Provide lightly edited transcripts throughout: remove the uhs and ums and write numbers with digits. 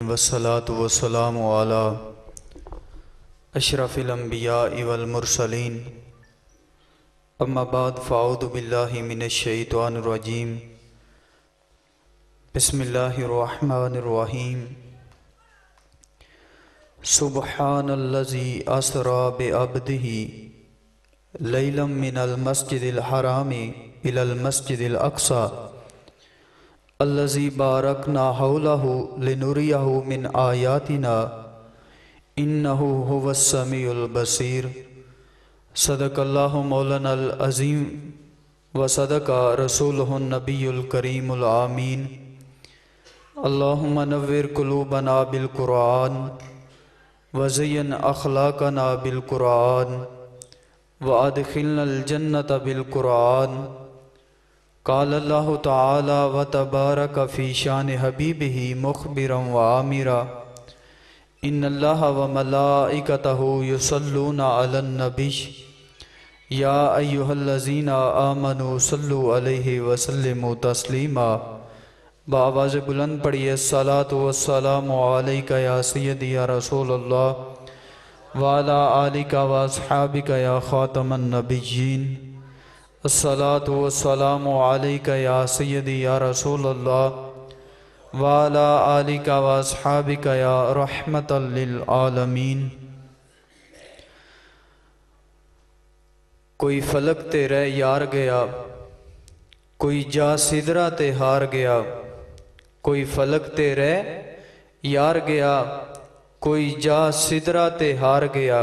वस्सलातु वस्सलामु अला अशरफिल अंबिया वल मुरसलीन अम्मा बाद फ़अऊज़ु बिल्लाहि मिनश शैतानिर रजीम बिस्मिल्लाहिर रहमानिर रहीम सुब्हानल्लज़ी अस्रा बिअब्दिही लैलन मिनल मस्जिदिल हरामी इलल मस्जिदिल अक़सा अल्लज़ी बारकना हौलहु लिनुरियहु मिन आयातिना इन्नहु हुवस समीउल बसीर। सदक़ल्लाहु मौलानल अज़ीम व सदक़ा रसूलुहुन नबियुल करीमुल आमीन। अल्लाहुम्मा नव्विर कुलूबना बिल कुरान व ज़य्यिन अख़लाक़ना बिल कुरान व अदख़िलनल जन्नत बिल कुरान। क़ाल अल्लाहु तआला व तबारक फ़ी शान हबीबिही मुख़बिरन व आमिरा इन्नल्लाहा व मलाइकतहु युसल्लूना अलन नबी या अय्युहल्लज़ीना आमनू सल्लु अलैहि व सल्लिमू तस्लीमा। बावाज़ बुलंद पढ़िए सलातु वस्सलामु अलैका या सय्यदी या रसूलल्लाह व अला आलिका व अस्हाबिका या ख़ातमन नबिय्यीन। अस्सलातु वस्सलामु अलैका या सय्यदी या रसूलल्लाह व अला आलिका व अस्हाबिका या रहमतल लिल आलमीन। कोई फलक ते रह यार गया, कोई जा सिदरा ते हार गया। कोई फलक ते रह यार गया, कोई जा सिदरा ते हार गया।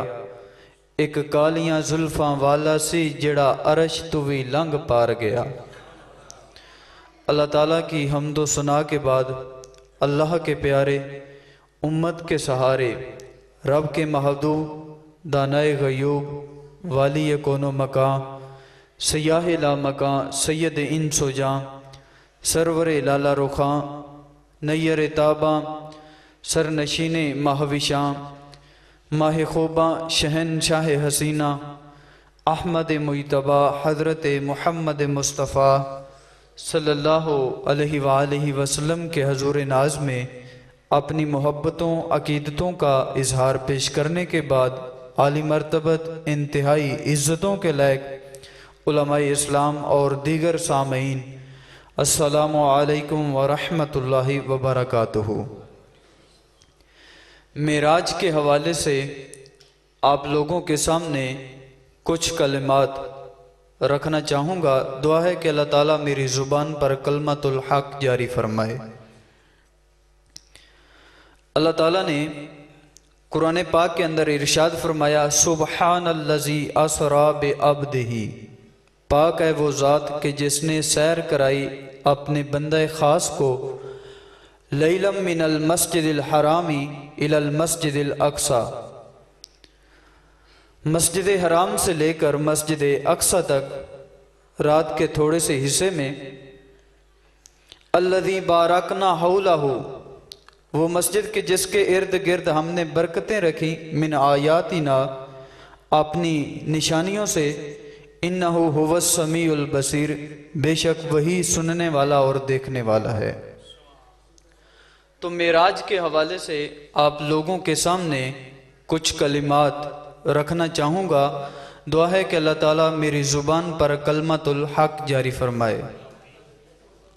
एक कालियां जुल्फां वाला सी जड़ा अरश तो भी लंघ पार गया। अल्लाह ताला की हम्दो सना के बाद अल्लाह के प्यारे उम्मत के सहारे रब के महदूब दानाए गयूब वाली कोनो मकां सयाह ला मकां सैयद इंसो जां सरवर लाला रुखां नैयर ताबां सरनशीने महविशां माह खूबा शहनशाह हसीना अहमद मुइतबा हज़रत मुहम्मद मुस्तफ़ा सल्लल्लाहु अलैहि वसल्लम के हजूर नाज में अपनी मोहब्बतों अकीदतों का इजहार पेश करने के बाद आली मर्तबत इंतहाई इज़्ज़तों के लायक उलमाए इस्लाम और दीगर सामईन अस्सलामु अलैकुम व रहमतुल्लाहि व बरकातुहू। मेराज के हवाले से आप लोगों के सामने कुछ कलिमात रखना चाहूँगा। दुआ है कि अल्लाह ताला मेरी ज़ुबान पर कलमतुल हक़ जारी फरमाए। अल्लाह ताला ने कुरान पाक के अंदर इरशाद फरमाया सुब्हानल्लज़ी अस्रा बिअब्दिही, पाक है वो ज़ात के जिसने सैर कराई अपने बंदे ख़ास को लैलम मिनल मस्जिदिल हरामी इलल मस्जिदिल अक़सा, मस्जिद हराम से लेकर मस्जिद अक़सा तक रात के थोड़े से हिस्से में। अल्लज़ी बारकना हौलहु, वो मस्जिद के जिसके इर्द गिर्द हमने बरकतें रखी मिन आयातिना, अपनी निशानियों से। इन्नहु हुवस समीउल बसीर, बेशक वही सुनने वाला और देखने वाला है। तो मेराज के हवाले से आप लोगों के सामने कुछ कलिमात रखना चाहूँगा। दुआ है कि अल्लाह ताला मेरी ज़ुबान पर कलमतुल हक़ जारी फरमाए।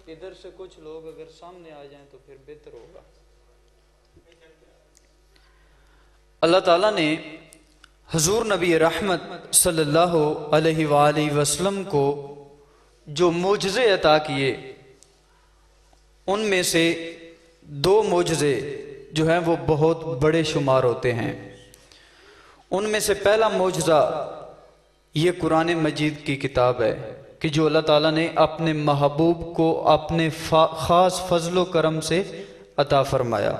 इधर से कुछ लोग अगर सामने आ जाएं तो फिर बेहतर होगा। अल्लाह ताला ने हुज़ूर नबी रहमत सल्लल्लाहु अलैहि वसल्लम को जो मोजज़े अता किए, उनमें से दो मोजज़े जो हैं वो बहुत बड़े शुमार होते हैं। उनमें से पहला मोजज़ा ये कुरान मजीद की किताब है कि जो अल्लाह ताला ने अपने महबूब को अपने ख़ास फजलो करम से अता फरमाया।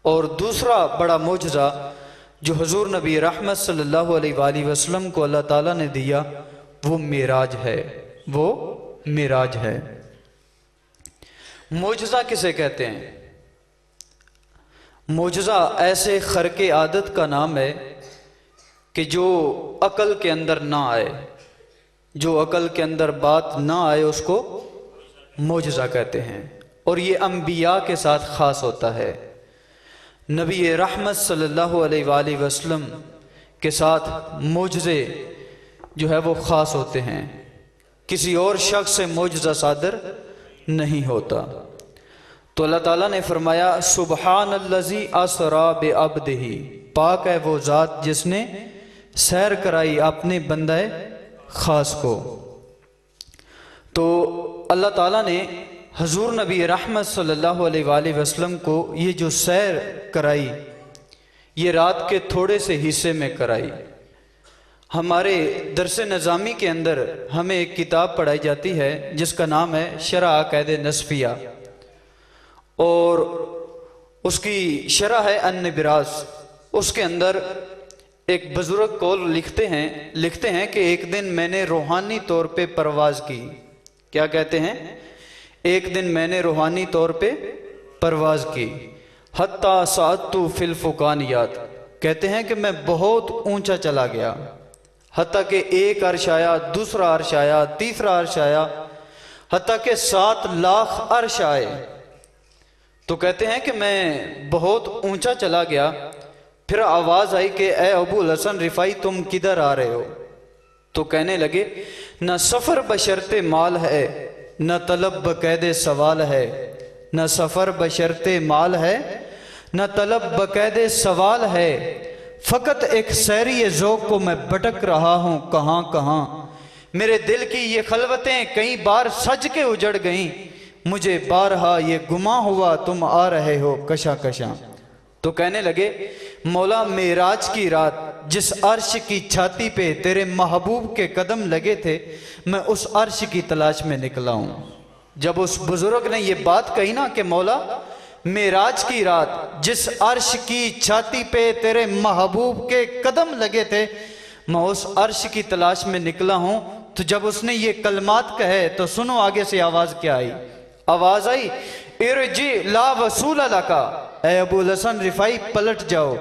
और दूसरा बड़ा मोजज़ा जो हुज़ूर नबी रहमत सल्लल्लाहु अलैहि वसल्लम को अल्लाह ताला ने दिया वो मेराज है, वो मेराज है। मोजज़ा किसे कहते हैं? मोजज़ा ऐसे खर्के आदत का नाम है कि जो अकल के अंदर ना आए, जो अकल के अंदर बात ना आए उसको मोजज़ा कहते हैं। और ये अंबिया के साथ ख़ास होता है। नबी रहमत सल्लल्लाहु अलैहि वसल्लम के साथ मोजज़े जो है वो ख़ास होते हैं, किसी और शख्स से मोजज़ा सादर नहीं होता। तो अल्लाह ताला ने फरमाया सुबहानल्लज़ी असरा बिअब्दिही, पाक है वो ज़ात जिसने सैर कराई अपने बंदाए ख़ास को। तो अल्लाह ताला ने हजूर नबी रहमत सल्लल्लाहु अलैहि वसल्लम को ये जो सैर कराई, ये रात के थोड़े से हिस्से में कराई। हमारे दरस निज़ामी के अंदर हमें एक किताब पढ़ाई जाती है जिसका नाम है शरह अक़ीदा नसफिया, और उसकी शरह है अन-निब्रास। उसके अंदर एक बुजुर्ग कौल लिखते हैं कि एक दिन मैंने रूहानी तौर पे परवाज़ की। क्या कहते हैं? एक दिन मैंने रूहानी तौर पे परवाज़ की। हत्ता सातु फिल फुकानियात, कहते हैं कि मैं बहुत ऊंचा चला गया, हत्ता कि एक अर्श आया, दूसरा अर्श आया, तीसरा अर्श आया, हत्ता कि 7 लाख अर्श आए। तो कहते हैं कि मैं बहुत ऊंचा चला गया। फिर आवाज़ आई कि ए अबुल हसन रिफाई तुम किधर आ रहे हो? तो कहने लगे न सफ़र बशर्ते माल है, न तलब बक़ैदे सवाल है। न सफ़र बशर्ते माल है, न तलब बक़ैदे सवाल है। फ़कत एक सैरी ज़ौक़ को मैं भटक रहा हूँ कहाँ कहाँ। मेरे दिल की ये खलवतें कई बार सज के उजड़ गईं, मुझे बारहा ये गुमा हुआ तुम आ रहे हो कशा कशा। तो कहने लगे मौला मेराज की रात जिस अर्श की छाती पे तेरे महबूब के कदम लगे थे, मैं उस अर्श की तलाश में निकला हूँ। जब उस बुजुर्ग ने ये बात कही ना कि मौला मेराज की रात जिस अर्श की छाती पे तेरे महबूब के कदम लगे थे, मैं उस अर्श की तलाश में निकला हूँ। तो जब उसने ये कलमात कहे तो सुनो आगे से आवाज़ क्या आई। आवाज़ आई इरजी ला वसूल लका, ए अबुल हसन रिफाई पलट जाओ,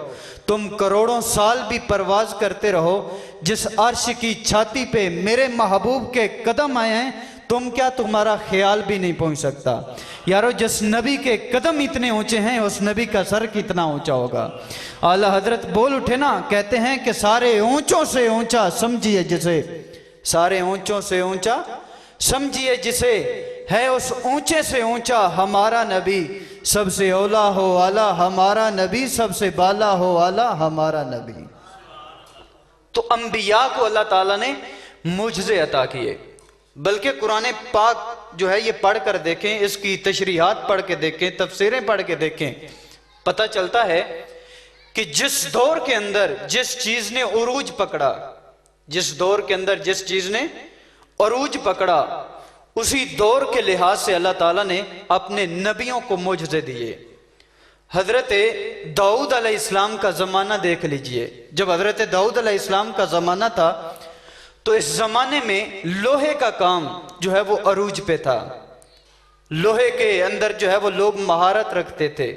तुम करोड़ों साल भी परवाज करते रहो, जिस अर्श की छाती पे मेरे महबूब के कदम आए हैं तुम क्या, तुम्हारा ख्याल भी नहीं पहुंच सकता। यारो जिस नबी के कदम इतने ऊंचे हैं उस नबी का सर कितना ऊंचा होगा। आला हजरत बोल उठे ना, कहते हैं कि सारे ऊंचों से ऊंचा समझिए जिसे, सारे ऊंचों से ऊंचा समझिए जिसे, है उस ऊंचे से ऊंचा हमारा नबी, सबसे औला हो आला हमारा नबी, सबसे बाला हो आला हमारा नबी। तो अंबिया को अल्लाह ताला ने मुझसे अता किए। बल्कि कुरान पाक जो है ये पढ़ कर देखें, इसकी तशरीहात पढ़ के देखें, तफसीरें पढ़ के देखें, पता चलता है कि जिस दौर के अंदर जिस चीज ने उरूज पकड़ा, जिस दौर के अंदर जिस चीज ने उरूज पकड़ा, उसी दौर के लिहाज से अल्लाह ताला ने अपने नबियों को मुझसे दिए। हजरत दाऊद अलैहिस्सलाम का ज़माना देख लीजिए। जब हजरत दाऊद अलैहिस्सलाम का ज़माना था तो इस ज़माने में लोहे का काम जो है वो अरूज पे था। लोहे के अंदर जो है वो लोग महारत रखते थे,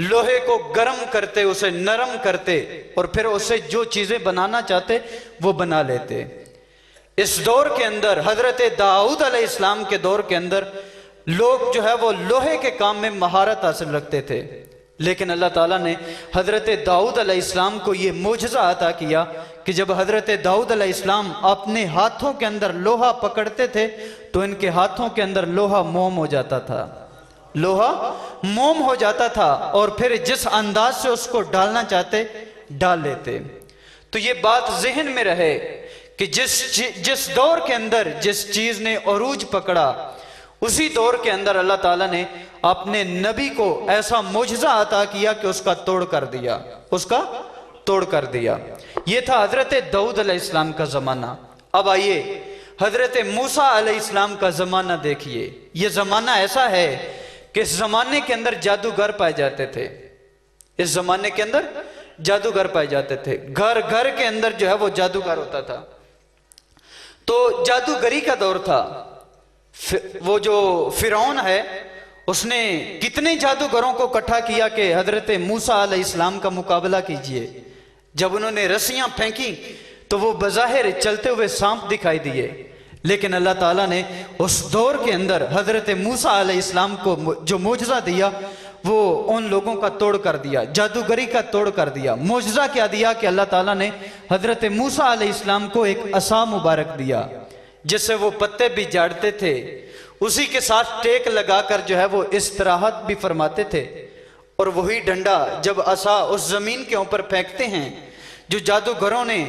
लोहे को गर्म करते, उसे नरम करते और फिर उससे जो चीज़ें बनाना चाहते वो बना लेते। इस दौर के अंदर हजरत दाऊद अलैहिस्सलाम के दौर के अंदर लोग जो है वो लोहे के काम में महारत हासिल रखते थे। लेकिन अल्लाह ताला ने हजरत दाऊद अलैहिस्सलाम को ये मोजज़ा अता किया कि जब हजरत दाऊद अलैहिस्सलाम अपने हाथों के अंदर लोहा पकड़ते थे तो इनके हाथों के अंदर लोहा मोम हो जाता था, लोहा मोम हो जाता था, और फिर जिस अंदाज से उसको डालना चाहते डाल लेते। तो ये बात जहन में रहे कि जिस दौर के अंदर जिस चीज ने अरूज पकड़ा, उसी दौर के अंदर अल्लाह ताला ने अपने नबी को ऐसा मुजज़ा अता किया कि उसका तोड़ कर दिया, उसका तोड़ कर दिया। यह था हजरत दाऊद अलैहिस्सलाम का जमाना। अब आइए हजरत मूसा अलैहिस्सलाम का जमाना देखिए। यह जमाना ऐसा है कि इस जमाने के अंदर जादूगर पाए जाते थे। इस जमाने के अंदर जादूगर पाए जाते थे, घर घर के अंदर जो है वो जादूगर होता था। तो जादूगरी का दौर था। वो जो फिरौन है उसने कितने जादूगरों को इकट्ठा किया कि हजरत मूसा अलैहिस्सलाम का मुकाबला कीजिए। जब उन्होंने रस्सियां फेंकी तो वो बज़ाहिर चलते हुए सांप दिखाई दिए, लेकिन अल्लाह ताला ने उस दौर के अंदर हजरत मूसा अलैहिस्सलाम को जो मुजज़ा दिया वो उन लोगों का तोड़ कर दिया, जादूगरी का तोड़ कर दिया। मौजज़ा क्या दिया कि अल्लाह ताला ने हजरत मूसा अलैहिस्सलाम को एक असा मुबारक दिया जिससे वो पत्ते भी झाड़ते थे, उसी के साथ टेक लगाकर जो है वो इस्तराहत भी फरमाते थे। और वही डंडा जब असा उस जमीन के ऊपर फेंकते हैं, जो जादूगरों ने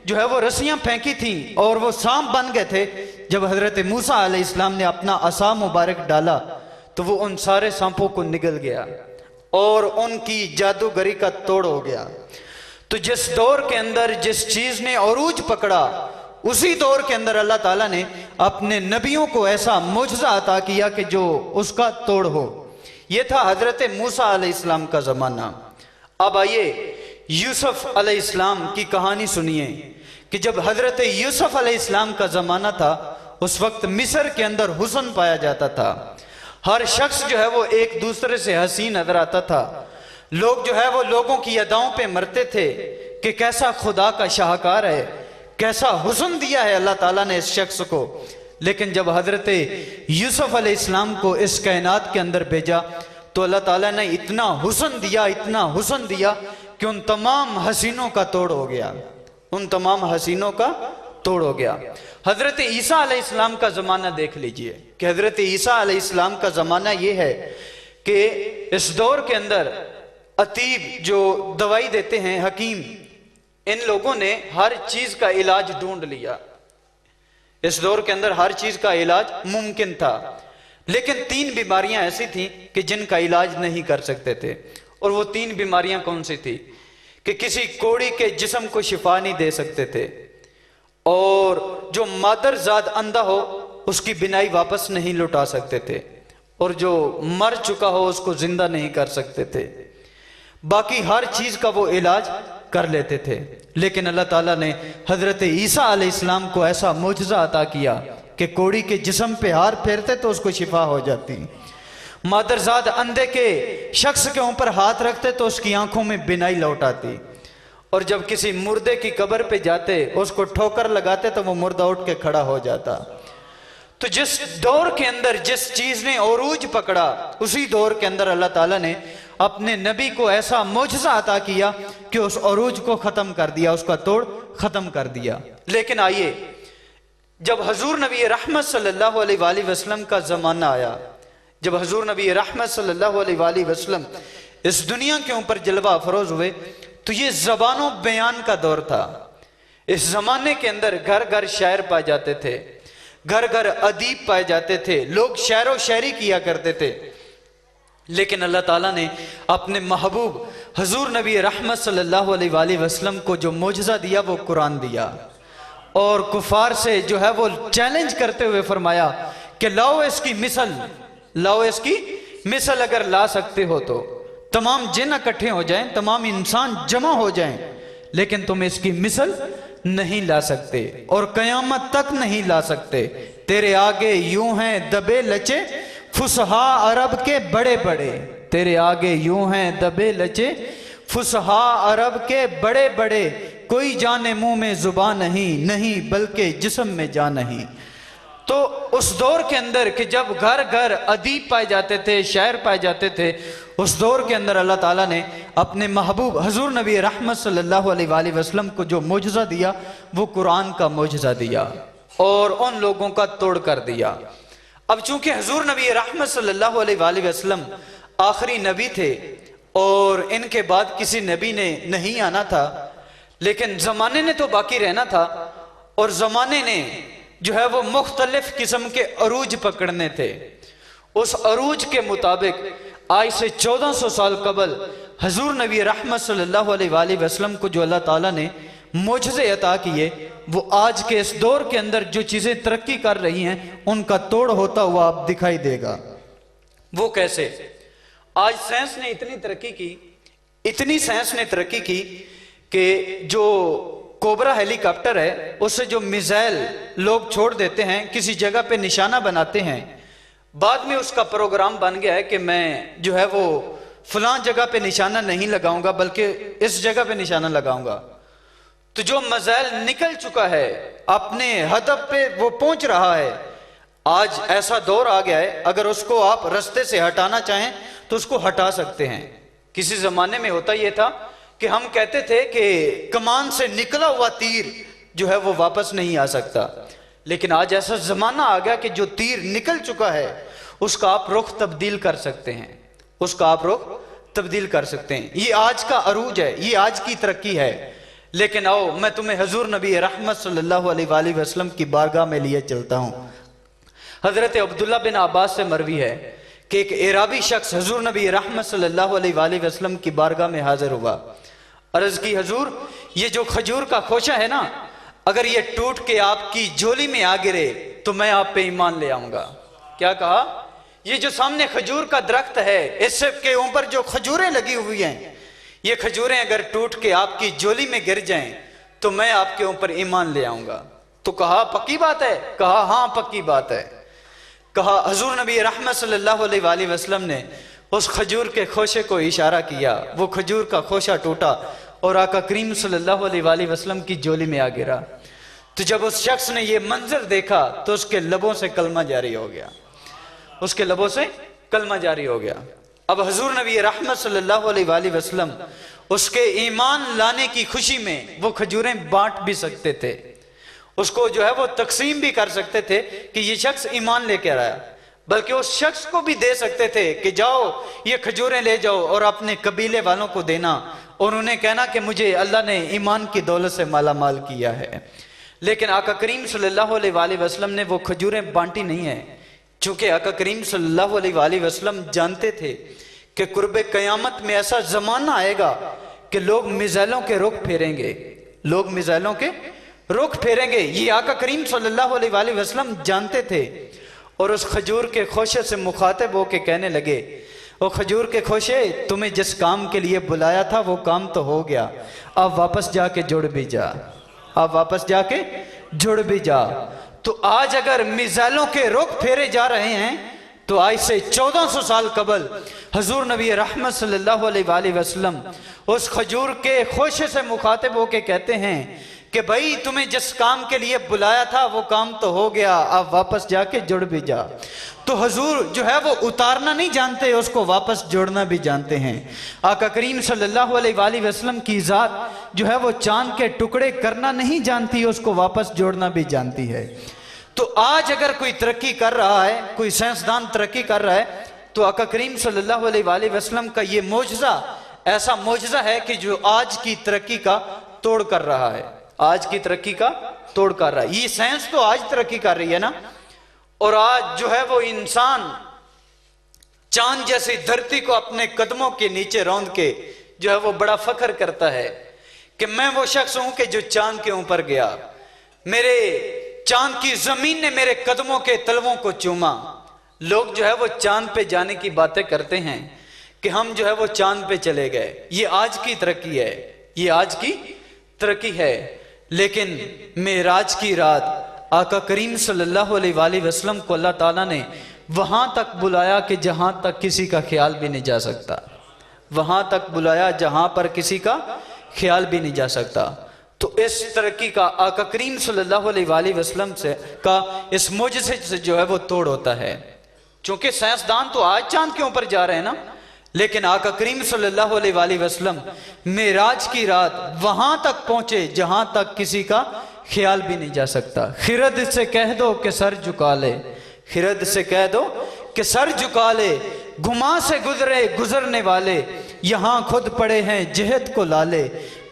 जो है वो रस्सियां फेंकी थी और वो सांप बन गए थे, जब हजरत मूसा अलैहिस्सलाम ने अपना असा मुबारक डाला तो वो उन सारे सांपों को निगल गया और उनकी जादूगरी का तोड़ हो गया। तो जिस दौर के अंदर जिस चीज ने अरूज पकड़ा, उसी दौर के अंदर अल्लाह ताला ने अपने नबियों को ऐसा मौजज़ा अता किया कि जो उसका तोड़ हो। यह था हजरत मूसा अलैहिस्सलाम का जमाना। अब आइए यूसुफ अलैहिस्सलाम की कहानी सुनिए कि जब हजरत यूसुफ अलैहिस्सलाम का जमाना था, उस वक्त मिस्र के अंदर हुस्न पाया जाता था। हर शख्स जो है वो एक दूसरे से हसीन नजर आता था। लोग जो है वो लोगों की अदाओं पे मरते थे कि कैसा खुदा का शाहकार है, कैसा हुस्न दिया है अल्लाह ताला ने इस शख्स को। लेकिन जब हजरत यूसुफ अलैहिस्सलाम को इस कायनात के अंदर भेजा तो अल्लाह ताला ने इतना हुस्न दिया, इतना हुस्न दिया कि उन तमाम हसीनों का तोड़ हो गया, उन तमाम हसीनों का तोड़ हो गया। हजरत ईसा अलैहिस्सलाम का जमाना देख लीजिए कि हजरत ईसा अलैहिस्सलाम का जमाना यह है कि इस दौर के अंदर अतीब जो दवाई देते हैं, हकीम, इन लोगों ने हर चीज का इलाज ढूंढ लिया। इस दौर के अंदर हर चीज का इलाज मुमकिन था, लेकिन 3 बीमारियां ऐसी थी कि जिनका इलाज नहीं कर सकते थे। और वो 3 बीमारियां कौन सी थी कि किसी कोड़ी के जिस्म को शिफा नहीं दे सकते थे, और जो मादरजाद अंधा हो उसकी बिनाई वापस नहीं लौटा सकते थे, और जो मर चुका हो उसको जिंदा नहीं कर सकते थे। बाकी हर चीज का वो इलाज कर लेते थे। लेकिन अल्लाह ताला ने हजरत ईसा अलैहिस्सलाम को ऐसा मौजज़ा अता किया कि कोड़ी के जिस्म पे हाथ फेरते तो उसको शिफा हो जाती, मादरजाद अंधे के शख्स के ऊपर हाथ रखते तो उसकी आंखों में बिनाई लौट आती, और जब किसी मुर्दे की कब्र पे जाते उसको ठोकर लगाते तो वो मुर्दा उठ के खड़ा हो जाता। तो जिस दौर के अंदर जिस चीज ने अरूज पकड़ा, उसी दौर के अंदर अल्लाह ताला ने अपने नबी को ऐसा मौजज़ा अता किया कि उस अरूज को खत्म कर दिया, उसका तोड़ खत्म कर दिया। लेकिन आइए, जब हजूर नबी रहमत सल्लल्लाहु अलैहि वसल्लम का जमाना आया, जब हजूर नबी रहमत सल्लल्लाहु अलैहि वसल्लम इस दुनिया के ऊपर जलवा अफरोज हुए, तो ये ज़बानों बयान का दौर था। इस जमाने के अंदर घर घर शायर पाए जाते थे, घर घर अदीब पाए जाते थे, लोग शायर व शायरी किया करते थे। लेकिन अल्लाह ताला ने अपने महबूब हजूर नबी रहमत सल्लल्लाहु अलैहि वसल्लम को जो मौजज़ा दिया वो कुरान दिया, और कुफार से जो है वो चैलेंज करते हुए फरमाया कि लाओ इसकी मिसल, लाओ इसकी मिसल, अगर ला सकते हो तो तमाम जिन इकट्ठे हो जाएं, तमाम इंसान जमा हो जाएं, लेकिन तुम इसकी मिसल नहीं ला सकते और कयामत तक नहीं ला सकते। तेरे आगे यूं हैं दबे लचे फुसहा अरब के बड़े बड़े, तेरे आगे यूं हैं दबे लचे फुसहा अरब के बड़े बड़े, कोई जाने मुंह में जुबान नहीं, नहीं बल्कि जिस्म में जान नहीं। तो उस दौर के अंदर कि जब घर घर अदीब पाए जाते थे, शायर पाए जाते थे, उस दौर के अंदर अल्लाह ताला ने अपने महबूब हजूर नबी रहमत सल्लल्लाहु अलैहि वसल्लम को जो मौजज़ा दिया वो कुरान का मौजज़ा दिया और उन लोगों का तोड़ कर दिया। अब चूंकि हजूर नबी रहमत सल्लल्लाहु अलैहि वसल्लम आखिरी नबी थे और इनके बाद किसी नबी ने नहीं आना था, लेकिन जमाने ने तो बाकी रहना था, और जमाने ने जो है वो मुख्तलिफ किस्म के अरूज पकड़ने थे। उस अरूज के मुताबिक आज से 1400 साल कबल हजूर नबी रहमत सल्लल्लाहु अलैहि वसल्लम को जो अल्लाह ताला ने मौजज़े अता किए, वो आज के इस दौर के अंदर जो चीज़ें तरक्की कर रही हैं उनका तोड़ होता हुआ आप दिखाई देगा। वो कैसे? आज साइंस ने इतनी तरक्की की, इतनी साइंस ने तरक्की की कि जो कोबरा हेलीकॉप्टर है उससे जो मिसाइल लोग छोड़ देते हैं, किसी जगह पे निशाना बनाते हैं, बाद में उसका प्रोग्राम बन गया है कि मैं जो है वो फलां जगह पे निशाना नहीं लगाऊंगा बल्कि इस जगह पे निशाना लगाऊंगा। तो जो मिसाइल निकल चुका है अपने हदफ पे वो पहुंच रहा है। आज ऐसा दौर आ गया है, अगर उसको आप रास्ते से हटाना चाहें तो उसको हटा सकते हैं। किसी ज़माने में होता ये था कि हम कहते थे कि कमान से निकला हुआ तीर जो है वो वापस नहीं आ सकता, लेकिन आज ऐसा ज़माना आ गया कि जो तीर निकल चुका है उसका आप रुख तब्दील कर सकते हैं, उसका आप रुख तब्दील कर सकते हैं। ये आज का अरूज है, ये आज की तरक्की है। लेकिन आओ मैं तुम्हें हजूर नबी रहमत सल्लल्लाहु अलैहि वसल्लम की बारगाह में लिए चलता हूँ। हजरत अब्दुल्ला बिन अब्बास से मरवी है कि एक एराबी शख्स हजूर नबी रहमत सल्लल्लाहु अलैहि वसल्लम की बारगाह में हाजिर हुआ। अर्ज की, हजूर ये जो खजूर का खोशा है ना, अगर ये टूट के आपकी झोली में आ गिरे तो मैं आप पे ईमान ले आऊंगा। क्या कहा? ये जो सामने खजूर का दरख्त है, इससे के ऊपर जो खजूरें लगी हुई हैं, ये खजूरें अगर टूट के आपकी झोली में गिर जाएं तो मैं आपके ऊपर ईमान ले आऊंगा। तो कहा पक्की बात है? कहा हाँ पक्की बात है। कहा हजूर नबी रहमत सल्लल्लाहु अलैहि वसल्लम ने उस खजूर के खोशे को इशारा किया, वो खजूर का खोशा टूटा और आका करीम सल्लल्लाहु अलैहि वसल्लम की झोली में आ गिरा। तो जब उस शख्स ने ये मंजर देखा तो उसके लबों से कलमा जारी हो गया, उसके लबों से कलमा जारी हो गया। अब हजूर नबी रहमत सल्लल्लाहु अलैहि वसल्लम उसके ईमान लाने की खुशी में वो खजूरें बांट भी सकते थे, उसको जो है वो तकसीम भी कर सकते थे कि ये शख्स ईमान लेकर आया, बल्कि उस शख्स को भी दे सकते थे कि जाओ ये खजूरें ले जाओ और अपने कबीले वालों को देना और उन्हें कहना कि मुझे अल्लाह ने ईमान की दौलत से माला माल किया है। लेकिन आका करीम सल्लल्लाहु अलैहि वसल्लम ने वो खजूरें बांटी नहीं है, चूंकि आका करीम सल्लल्लाहु अलैहि वसल्लम जानते थे कि कुर्बे क़यामत में ऐसा जमाना आएगा कि लोग मिसाइलों के रुख फेरेंगे, लोग मिसाइलों के रुख फेरेंगे। ये आका करीम सल्लल्लाहु अलैहि वसल्लम जानते थे और उस खजूर के खोशे से मुखातिब होके कहने लगे, ओ खजूर के खोशे, तुम्हें जिस काम के लिए बुलाया था वो काम तो हो गया, अब वापस जाके जुड़ भी जा, अब वापस जाके जुड़ भी जा। तो आज अगर मिसाइलों के रुख फेरे जा रहे हैं तो आज से 1400 साल कबल हजूर नबी रहमत सल्लल्लाहु अलैहि वसल्लम उस खजूर के खोशे से मुखातिब होके कहते हैं कि भाई तुम्हें जिस काम के लिए बुलाया था वो काम तो हो गया, अब वापस जाके जुड़ भी जा। तो हजूर जो है वो उतारना नहीं जानते, उसको वापस जोड़ना भी जानते हैं। आका करीम सल्लल्लाहु अलैहि वसल्लम की ज़ात जो है वो चांद के टुकड़े करना नहीं जानती, उसको वापस जोड़ना भी जानती है। तो आज अगर कोई तरक्की कर रहा है, कोई साइंसदान तरक्की कर रहा है, तो आका करीम सल्लल्लाहु अलैहि वसल्लम का ये मोजज़ा ऐसा मोजज़ा है कि जो आज की तरक्की का तोड़ कर रहा है, आज की तरक्की का तोड़ कर रहा है। ये साइंस तो आज तरक्की कर रही है ना, और आज जो है वो इंसान चांद जैसी धरती को अपने कदमों के नीचे रौंद के जो है वो बड़ा फख्र करता है कि मैं वो शख्स हूं कि जो चांद के ऊपर गया, मेरे चांद की जमीन ने मेरे कदमों के तलवों को चूमा। लोग जो है वो चांद पे जाने की बातें करते हैं कि हम जो है वो चांद पे चले गए। ये आज की तरक्की है, ये आज की तरक्की है। लेकिन मेराज की रात आका करीम सल्लल्लाहु अलैहि वसल्लम को अल्लाह ताला ने वहां तक बुलाया कि जहां तक किसी का ख्याल भी नहीं जा सकता, वहां तक बुलाया जहां पर किसी का ख्याल भी नहीं जा सकता। तो इस तरक्की का आका करीम सल्लल्लाहु अलैहि वसल्लम से का इस मोजज़े से जो है वो तोड़ होता है। क्योंकि साइंसदान तो आज चांद के ऊपर जा रहे हैं ना, लेकिन आका करीम सल्लल्लाहु अलैहि वसल्लम मेराज की रात वहां तक पहुंचे जहां तक किसी का ख्याल भी नहीं जा सकता। खिरद से कह दो कि सर झुका ले, खिरद से कह दो कि सर झुका ले, गुमा से गुजरने वाले यहाँ खुद पड़े हैं जिहद को लाले।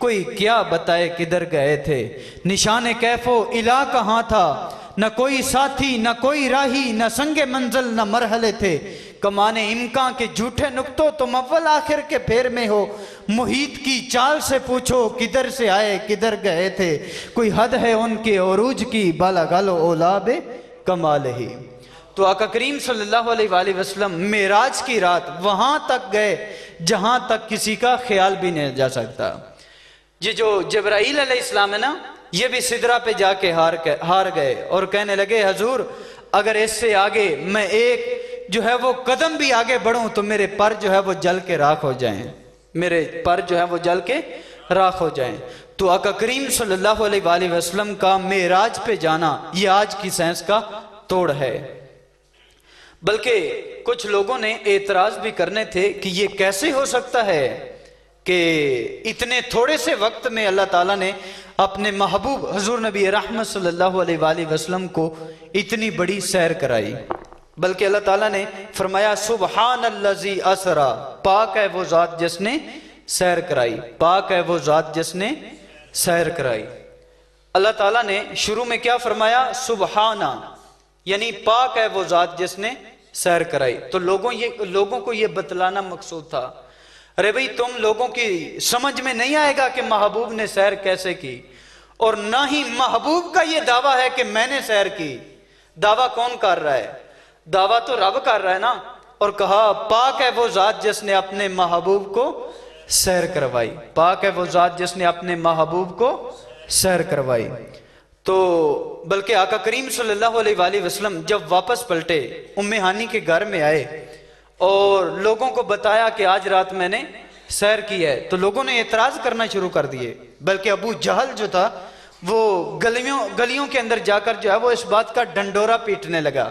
कोई क्या बताए किधर गए थे, निशाने कैफो इला कहाँ था, न कोई साथी न कोई राही, न संगे मंजिल न मरहले थे। कमाने इम्कान के झूठे नुक्तों तुम अव्वल आखिर के फेर में हो, मुहीत की चाल से पूछो किधर से आए किधर गए थे। कोई हद है उनके औरूज की, बाला गालो ओलाबे कमाल ही। तो आका करीम सल्लल्लाहु अलैहि वसल्लम मेराज की रात वहां तक गए जहां तक किसी का ख्याल भी नहीं जा सकता। ये जो जबराइल अलैहिस्सलाम है ना, ये भी सिदरा पे जाके हार गए और कहने लगे हजूर अगर इससे आगे मैं एक जो है वो कदम भी आगे बढ़ूं तो मेरे पर जो है वो जल के राख हो जाएं, मेरे पर जो है वो जल के राख हो जाएं। तो आका करीम सल्लल्लाहु अलैहि वसल्लम का मेराज पे जाना ये आज की साइंस का तोड़ है। बल्कि कुछ लोगों ने एतराज भी करने थे कि ये कैसे हो सकता है कि इतने थोड़े से वक्त में अल्लाह ताला ने अपने महबूब हुजूर नबी रहमत सल्लल्लाहु अलैहि वसल्लम को इतनी बड़ी सैर कराई। बल्कि अल्लाह ताला ने फरमाया सुबहानल्लज़ी असरा, पाक है वो जात जिसने सैर कराई, पाक है वो जात जिसने सैर कराई। अल्लाह ताला ने शुरू में क्या फरमाया? सुबहाना, यानी पाक है वो जात जिसने सैर कराई। तो लोगों को ये बतलाना मकसूद था, अरे भाई तुम लोगों की समझ में नहीं आएगा कि महबूब ने सैर कैसे की, और ना ही महबूब का ये दावा है कि मैंने सैर की। दावा कौन कर रहा है? दावा तो रब कर रहा है ना। और कहा पाक है वो जात जिसने अपने महबूब को सैर करवाई, पाक है वो जात जिसने अपने महबूब को सैर करवाई। तो बल्कि आका करीम सल्लल्लाहु अलैहि वसल्लम जब वापस पलटे, उम्मे हानी के घर में आए और लोगों को बताया कि आज रात मैंने सैर की है, तो लोगों ने एतराज करना शुरू कर दिए। बल्कि अबू जहल जो था वो गलियों के अंदर जाकर जो है वो इस बात का डंडोरा पीटने लगा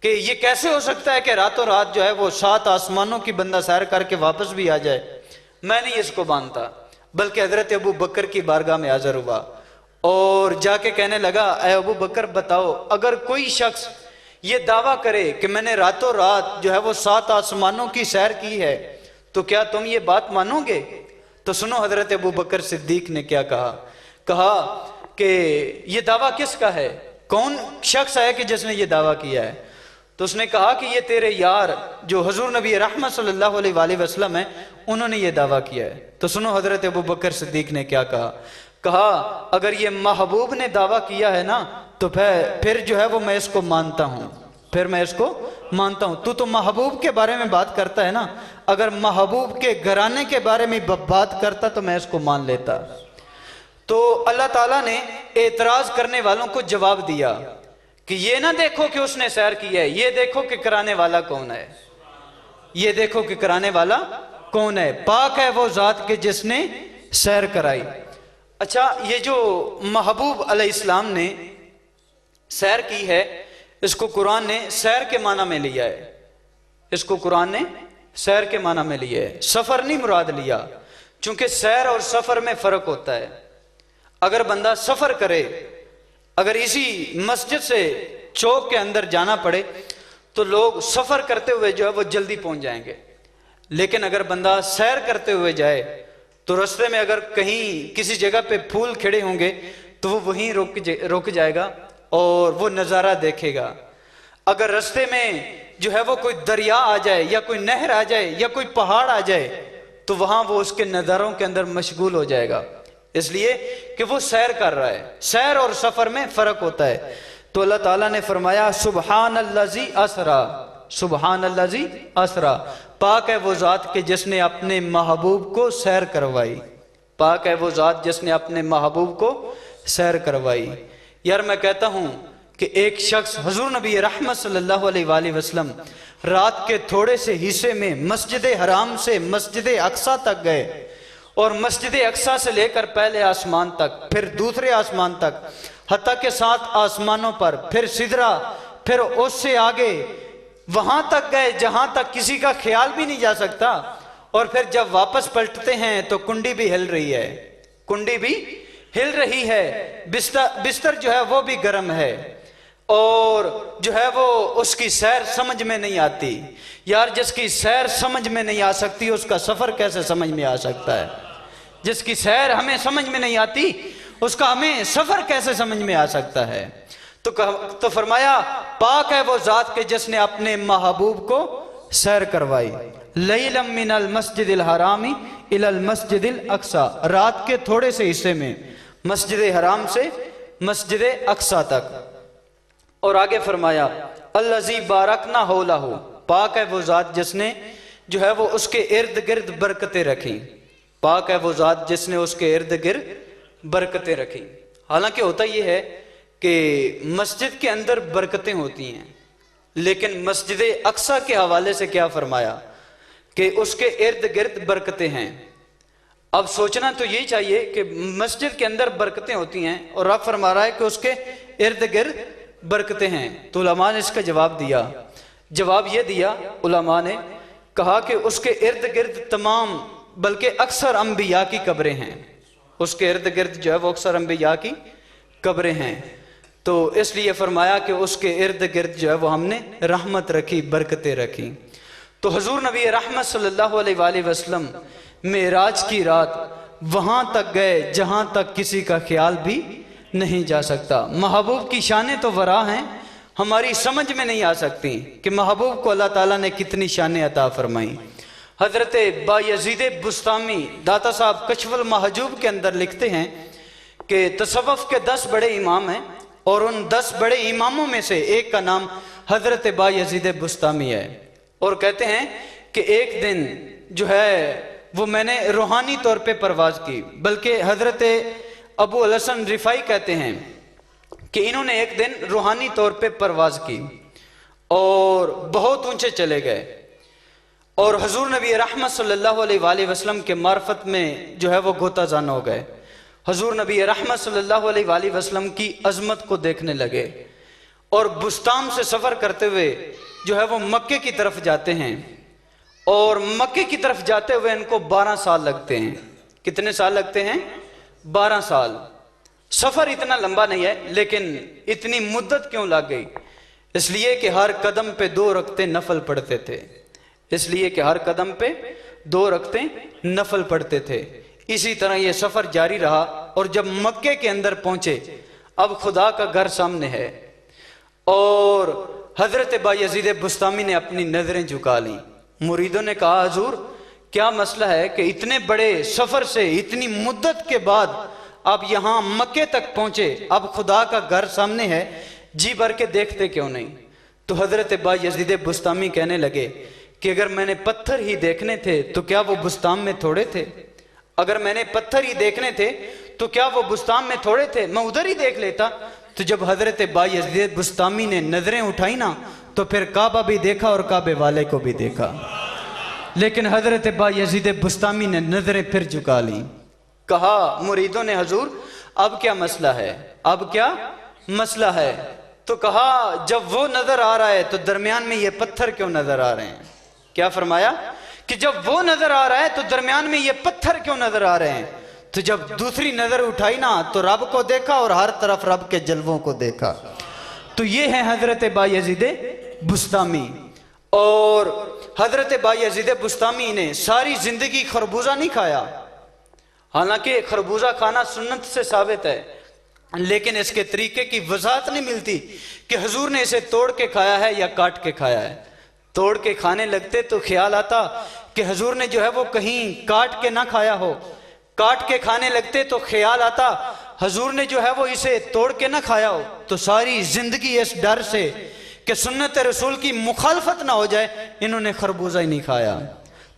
कि ये कैसे हो सकता है कि रातों रात जो है वो 7 आसमानों की बंदा सैर करके वापस भी आ जाए। मैं नहीं इसको मानता। बल्कि हजरत अबू बकर की बारगाह में हाजिर हुआ और जाके कहने लगा, ऐ अबू बकर बताओ, अगर कोई शख्स ये दावा करे कि मैंने रातों रात जो है वो 7 आसमानों की सैर की है, तो क्या तुम ये बात मानोगे? तो सुनो हजरत अबू बकर सिद्दीक ने क्या कहा। कहा कि ये दावा किसका है, कौन शख्स है कि जिसने ये दावा किया है? तो उसने कहा कि ये तेरे यार जो हुजूर नबी रहमत सल्लल्लाहु अलैहि वसल्लम है, उन्होंने ये दावा किया है। तो सुनो हजरत अबू बकर सिद्दीक ने क्या कहा। कहा अगर ये महबूब ने दावा किया है ना, तो फिर जो है वो मैं इसको मानता हूं, फिर मैं इसको मानता हूं। तू तो महबूब के बारे में बात करता है ना, अगर महबूब के घराने के बारे में बात करता तो मैं इसको मान लेता। तो अल्लाह ताला ने एतराज करने वालों को जवाब दिया कि ये ना देखो कि उसने सैर की है, ये देखो कि कराने वाला कौन है, ये देखो कि कराने वाला कौन है। पाक है वो जात के जिसने सैर कराई। अच्छा, ये जो महबूब अलैहिस्सलाम ने सैर की है, इसको कुरान ने सैर के माना में लिया है, इसको कुरान ने सैर के माना में लिया है, सफर नहीं मुराद लिया। चूंकि सैर और सफर में फर्क होता है। अगर बंदा सफर करे, अगर इसी मस्जिद से चौक के अंदर जाना पड़े तो लोग सफर करते हुए जो है वो जल्दी पहुंच जाएंगे। लेकिन अगर बंदा सैर करते हुए जाए तो रास्ते में अगर कहीं किसी जगह पे फूल खिड़े होंगे तो वो वहीं रुक जाएगा और वो नज़ारा देखेगा। अगर रास्ते में जो है वो कोई दरिया आ जाए या कोई नहर आ जाए या कोई पहाड़ आ जाए तो वहां वो उसके नज़ारों के अंदर मशगूल हो जाएगा, इसलिए कि वो सैर कर रहा है। सैर और सफर में फर्क होता है। तो अल्लाह ताला ने फरमाया सुबहानल्लज़ी असरा, सुबहानल्लज़ी असरा, पाक है वो जात के जिसने अपने महबूब को सैर करवाई, पाक है वो जात जिसने अपने महबूब को सैर करवाई। यार मैं कहता हूं कि एक शख्स हुजूर नबी रहमत सल्लल्लाहु अलैहि वसल्लम रात के थोड़े से हिस्से में मस्जिद हराम से मस्जिद अक्सा तक गए और मस्जिद अक्सा से लेकर पहले आसमान तक, फिर दूसरे आसमान तक, हत्ता के 7 आसमानों पर, फिर सिदरा, फिर उससे आगे वहां तक गए जहां तक किसी का ख्याल भी नहीं जा सकता। और फिर जब वापस पलटते हैं तो कुंडी भी हिल रही है, कुंडी भी हिल रही है, बिस्तर जो है वो भी गर्म है और जो है वो उसकी सैर समझ में नहीं आती। यार जिसकी सैर समझ में नहीं आ सकती उसका सफर कैसे समझ में आ सकता है? जिसकी सैर हमें समझ में नहीं आती उसका हमें सफर कैसे समझ में आ सकता है? तो फरमाया पाक है वो जात के जिसने अपने महबूब को सैर करवाई। लैलम मिनल मस्जिदिल हरामी इलल मस्जिदिल अक्सा, रात के थोड़े से हिस्से में मस्जिद हराम से मस्जिद अक्सा तक। और आगे फरमाया अल्लज़ी बारकना हौलहु, पाक है वो जात जिसने जो है वो उसके इर्द गिर्द बरकतें रखी, पाक है वो जात जिसने उसके इर्द गिर्द बरकतें रखी। हालांकि होता यह है कि मस्जिद के अंदर बरकतें होती हैं, लेकिन मस्जिद अक्सा के हवाले से क्या फरमाया कि उसके इर्द गिर्द बरकतें हैं। अब सोचना तो यही चाहिए कि मस्जिद के अंदर बरकतें होती हैं और रब फरमा रहा है कि उसके इर्द गिर्द बरकतें हैं। तो उलमा ने इसका जवाब दिया, जवाब ये दिया उलमा ने, कहा कि उसके इर्द गिर्द तमाम बल्कि अक्सर अंबिया की कब्रें हैं, उसके इर्द गिर्द जो है वो अक्सर अंबिया की कब्रें हैं। तो इसलिए फरमाया कि उसके इर्द गिर्द जो है वो हमने रहमत रखी, बरकतें रखी। तो हुजूर नबी रहमत सल्लल्लाहु अलैहि वसल्लम मेराज की रात वहाँ तक गए जहाँ तक किसी का ख्याल भी नहीं जा सकता। महबूब की शानें तो वरा हैं, हमारी समझ में नहीं आ सकती कि महबूब को अल्लाह ताला ने कितनी शानें अता फरमाई। हजरत बायजीद बुस्तामी दाता साहब कशफुल महजूब के अंदर लिखते हैं कि तसव्वुफ के 10 बड़े इमाम हैं और उन 10 बड़े इमामों में से एक का नाम हजरत बायजीद बुस्तामी है। और कहते हैं कि एक दिन जो है वो मैंने रूहानी तौर पे परवाज़ की, बल्कि हजरत अबू अल हसन रिफाई कहते हैं कि इन्होंने एक दिन रूहानी तौर पे परवाज़ की और बहुत ऊंचे चले गए और हुजूर नबी रहमत सल्लल्लाहु अलैहि वसल्लम के मार्फत में जो है वो गोता जान हो गए। हुजूर नबी रहमत सल्लल्लाहु अलैहि वसल्लम की अजमत को देखने लगे और बुस्ताम से सफ़र करते हुए जो है वो मक्के की तरफ जाते हैं और मक्के की तरफ जाते हुए इनको 12 साल लगते हैं। कितने साल लगते हैं? 12 साल। सफ़र इतना लंबा नहीं है, लेकिन इतनी मुद्दत क्यों लग गई? इसलिए कि हर कदम पे 2 रकते नफल पढ़ते थे, इसलिए कि हर कदम पे 2 रकते नफल पढ़ते थे। इसी तरह ये सफ़र जारी रहा और जब मक्के के अंदर पहुंचे, अब खुदा का घर सामने है और हजरत बायजीद बुस्तामी ने अपनी नजरें झुका ली। मुरीदों ने कहा, हुजूर क्या मसला है कि इतने बड़े सफर से इतनी मुद्दत के बाद आप यहाँ मक्के तक पहुंचे, अब खुदा का घर सामने है, जी भर के देखते क्यों नहीं? तो हजरत बायजीद बुस्तामी कहने लगे कि अगर मैंने पत्थर ही देखने थे तो क्या वो बुस्ताम में थोड़े थे? अगर मैंने पत्थर ही देखने थे तो क्या वो बुस्ताम में थोड़े थे? मैं उधर ही देख लेता। तो जब हजरत बायजीद बुस्तामी ने नजरें उठाई ना, तो फिर काबा भी देखा और काबे वाले को भी देखा, लेकिन हजरत बायजीद बुस्तामी ने नजरें फिर झुका ली। कहा मुरीदों ने, हुजूर अब क्या मसला है, अब क्या मसला है? तो कहा जब वो नजर आ रहा है तो दरमियान में ये पत्थर क्यों नजर आ रहे हैं? क्या फरमाया कि जब वो नजर आ रहा है तो दरमियान में ये पत्थर क्यों नजर आ रहे हैं? तो जब दूसरी नजर उठाई ना, तो रब को देखा और हर तरफ रब के जलवों को देखा। तो ये है हजरत बायजीद बुस्तामी। और हजरत बायजीद बुस्तामी ने सारी जिंदगी खरबूजा नहीं खाया, हालांकि खरबूजा खाना सुन्नत से साबित है, लेकिन इसके तरीके की वजाहत नहीं मिलती कि हुजूर ने इसे तोड़ के खाया है या काट के खाया है। तोड़ के खाने लगते तो ख्याल आता कि हुजूर ने जो है वो कहीं काट के ना खाया हो, काट के खाने लगते तो ख्याल आता हुजूर ने जो है वो इसे तोड़ के ना खाया हो। तो सारी जिंदगी इस डर से कि सुन्नत रसूल की मुखालफत ना हो जाए, इन्होंने खरबूजा ही नहीं खाया।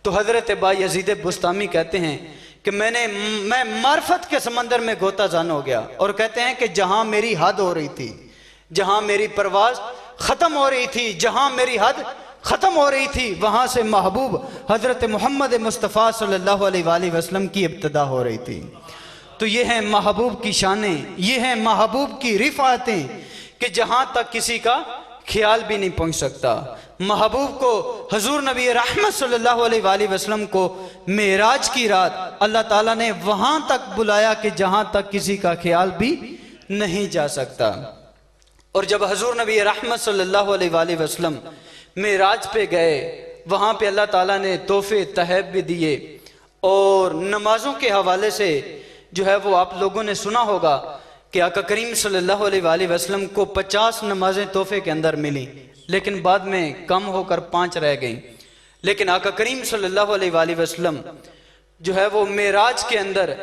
तो हजरत बायजीद बुस्तामी कहते हैं कि मैं मार्फत के समंदर में गोता जान हो गया, और कहते हैं कि जहां मेरी हद हो रही थी, जहां मेरी परवाज खत्म हो रही थी, जहां मेरी हद खत्म हो रही थी, वहां से महबूब हजरत मोहम्मद मुस्तफ़ा सल्लल्लाहु अलैहि वसल्लम की इब्तिदा हो रही थी। तो ये हैं महबूब की शानें, ये हैं महबूब की रिफ़ातें कि जहां तक किसी का ख्याल भी नहीं पहुंच सकता। महबूब को हुजूर नबी रहमत सल्लल्लाहु अलैहि वसल्लम को मेराज की रात अल्लाह ताला ने वहां तक बुलाया कि जहां तक किसी का ख्याल भी नहीं जा सकता। और जब हुजूर नबी रहमत सल्लल्लाहु अलैहि वसल्लम मेराज पे गए, वहाँ पे अल्लाह ताला ने तोहफे तहब भी दिए। और नमाजों के हवाले से जो है वो आप लोगों ने सुना होगा कि आका करीम सल्लल्लाहु अलैहि वसल्लम को 50 नमाजें तोहफे के अंदर मिली, लेकिन बाद में कम होकर 5 रह गई। लेकिन आका करीम सल्लल्लाहु अलैहि वसल्लम जो है वो मेराज के अंदर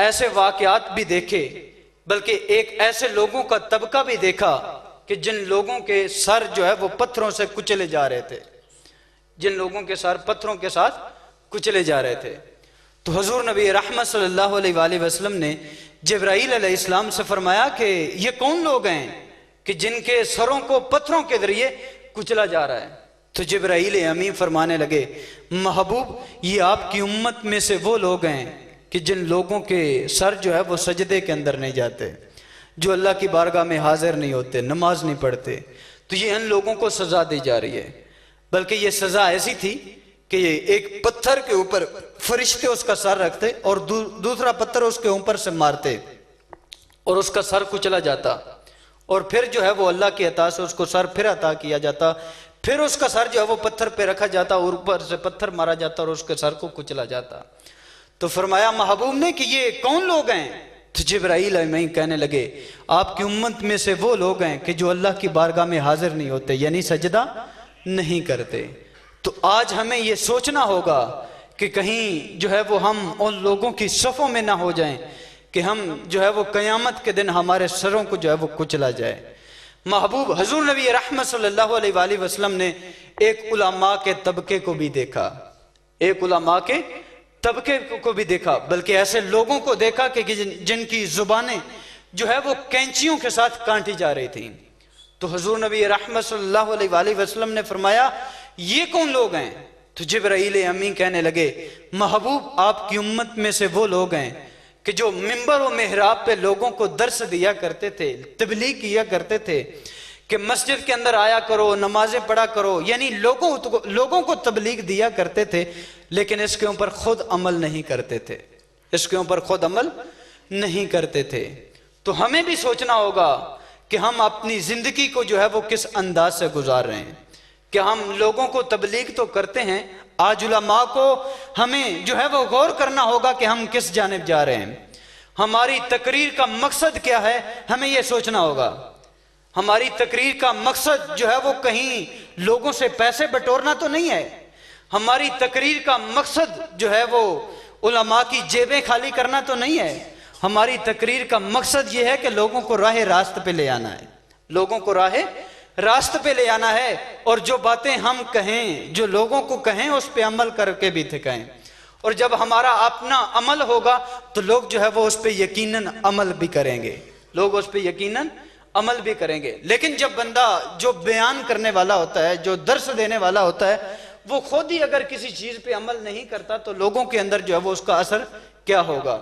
ऐसे वाक़यात भी देखे, बल्कि एक ऐसे लोगों का तबका भी देखा कि जिन लोगों के सर जो है वो पत्थरों से कुचले जा रहे थे, जिन लोगों के सर पत्थरों के साथ कुचले जा रहे थे। तो हुजूर नबी रहमत सल्लल्लाहु अलैहि वसल्लम ने जिब्राईल अलैहिस्सलाम से फरमाया कि ये कौन लोग हैं कि जिनके सरों को पत्थरों के जरिए कुचला जा रहा है? तो जिब्राईल अमीन फरमाने लगे, महबूब ये आपकी उम्मत में से वो लोग हैं कि जिन लोगों के सर जो है वो सजदे के अंदर नहीं जाते, जो अल्लाह की बारगाह में हाजिर नहीं होते, नमाज नहीं पढ़ते। तो ये इन लोगों को सजा दी जा रही है। बल्कि ये सजा ऐसी थी कि एक पत्थर के ऊपर फरिश्ते उसका सर रखते और दूसरा पत्थर उसके ऊपर से मारते और उसका सर कुचला जाता, और फिर जो है वो अल्लाह की अता से उसको सर फिर अता किया जाता, फिर उसका सर जो है वो पत्थर पे रखा जाता और ऊपर से पत्थर मारा जाता और उसके सर को कुचला जाता। तो फरमाया महबूब ने कि ये कौन लोग हैं? तो जिब्राईल अमीन कहने लगे आपकी उम्मत में से वो लोग हैं कि जो अल्लाह की बारगाह में हाजिर नहीं होते, यानी सजदा नहीं करते। तो आज हमें ये सोचना होगा कि कहीं जो है वो हम उन लोगों की सफ़ों में ना हो जाएं कि हम जो है वो क़यामत के दिन हमारे सरों को जो है वो कुचला जाए। महबूब हजूर नबी रहमत सल्लल्लाहु अलैहि वसल्लम ने एक उलमा के तबके को भी देखा, एक उलमा के तबके को भी देखा, बल्कि ऐसे लोगों को देखा कि जिनकी जुबानें जो है वो कैंचियों के साथ काटी जा रही थी। तो हुजूर नबी रहमत सल्लल्लाहु अलैहि वसल्लम ने फरमाया ये कौन लोग हैं? तो जिब्राईल अमीन कहने लगे महबूब आपकी उम्मत में से वो लोग हैं कि जो मिंबर और मेहराब पे लोगों को दर्स दिया करते थे, तबलीग किया करते थे कि मस्जिद के अंदर आया करो, नमाजें पढ़ा करो, यानी लोगों को तबलीग दिया करते थे, लेकिन इसके ऊपर खुद अमल नहीं करते थे, इसके ऊपर खुद अमल नहीं करते थे। तो हमें भी सोचना होगा कि हम अपनी जिंदगी को जो है वो किस अंदाज से गुजार रहे हैं। क्या हम लोगों को तबलीग तो करते हैं, आज उलमा को हमें जो है वो गौर करना होगा कि हम किस जानिब जा रहे हैं। हमारी तकरीर का मकसद क्या है, हमें यह सोचना होगा। हमारी तकरीर का मकसद जो है वो कहीं लोगों से पैसे बटोरना तो नहीं है। हमारी तकरीर का मकसद जो है वो उलमा की जेबें खाली करना तो नहीं है। हमारी तकरीर का मकसद ये है कि लोगों को राह रास्त पे ले आना है, लोगों को राह रास्त पे ले आना है, और जो बातें हम कहें, जो लोगों को कहें, उस पे अमल करके भी कहें। और जब हमारा अपना अमल होगा तो लोग जो है वो उस पे यकीनन अमल भी करेंगे, लोग उस पे यकीनन अमल भी करेंगे। लेकिन जब बंदा जो बयान करने वाला होता है, जो दर्स देने वाला होता है, वो खुद ही अगर किसी चीज पे अमल नहीं करता तो लोगों के अंदर जो है वो उसका असर क्या होगा।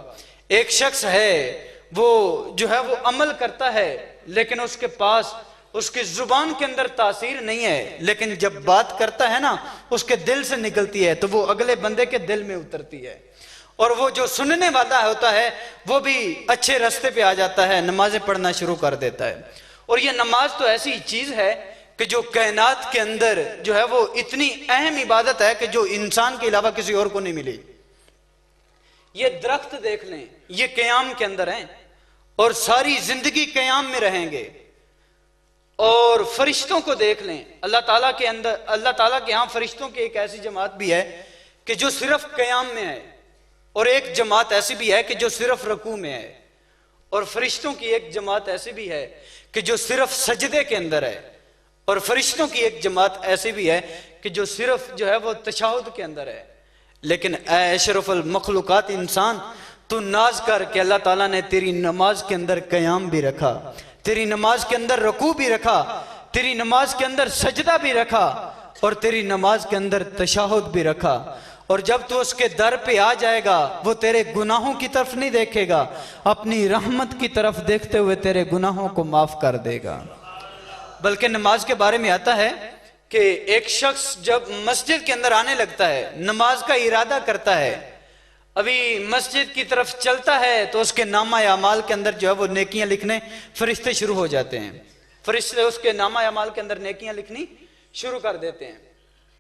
एक शख्स है वो जो है वो अमल करता है, लेकिन उसके पास उसकी जुबान के अंदर तासीर नहीं है, लेकिन जब बात करता है ना उसके दिल से निकलती है तो वो अगले बंदे के दिल में उतरती है, और वो जो सुनने वाला होता है वो भी अच्छे रास्ते पे आ जाता है, नमाजें पढ़ना शुरू कर देता है। और ये नमाज तो ऐसी चीज है कि जो कायनात के अंदर जो है वो इतनी अहम इबादत है कि जो इंसान के अलावा किसी और को नहीं मिली। ये दरख्त देख लें, ये क़याम के अंदर हैं और सारी जिंदगी क़याम में रहेंगे। और फरिश्तों को देख लें, अल्लाह ताला के अंदर, अल्लाह ताला के यहाँ फरिश्तों की एक ऐसी जमात भी है कि जो सिर्फ क़याम में है, और एक जमात ऐसी भी है कि जो सिर्फ रकू में है, और फरिश्तों की एक जमात ऐसी भी है कि जो सिर्फ सजदे के अंदर है, और फरिश्तों की एक जमात ऐसी भी है कि जो सिर्फ जो है वो तशहुद के अंदर है। लेकिन ऐ अशरफुल मखलूकात इंसान, तू नाज कर कि अल्लाह ताला ने तेरी नमाज के अंदर क़याम भी रखा, तेरी नमाज के अंदर रकू भी रखा, तेरी नमाज के अंदर सजदा भी रखा, और तेरी नमाज के अंदर तशहुद भी रखा। और जब तू उसके दर पे आ जाएगा वो तेरे गुनाहों की तरफ नहीं देखेगा, अपनी रहमत की तरफ देखते हुए तेरे गुनाहों को माफ कर देगा। बल्कि नमाज के बारे में आता है कि एक शख्स जब मस्जिद के अंदर आने लगता है, नमाज का इरादा करता है, अभी मस्जिद की तरफ चलता है तो उसके नामा अमाल के अंदर जो है वो नेकियां लिखने फरिश्ते शुरू हो जाते हैं। फरिश्ते उसके नामा अमाल के अंदर नेकियां लिखनी शुरू कर देते हैं।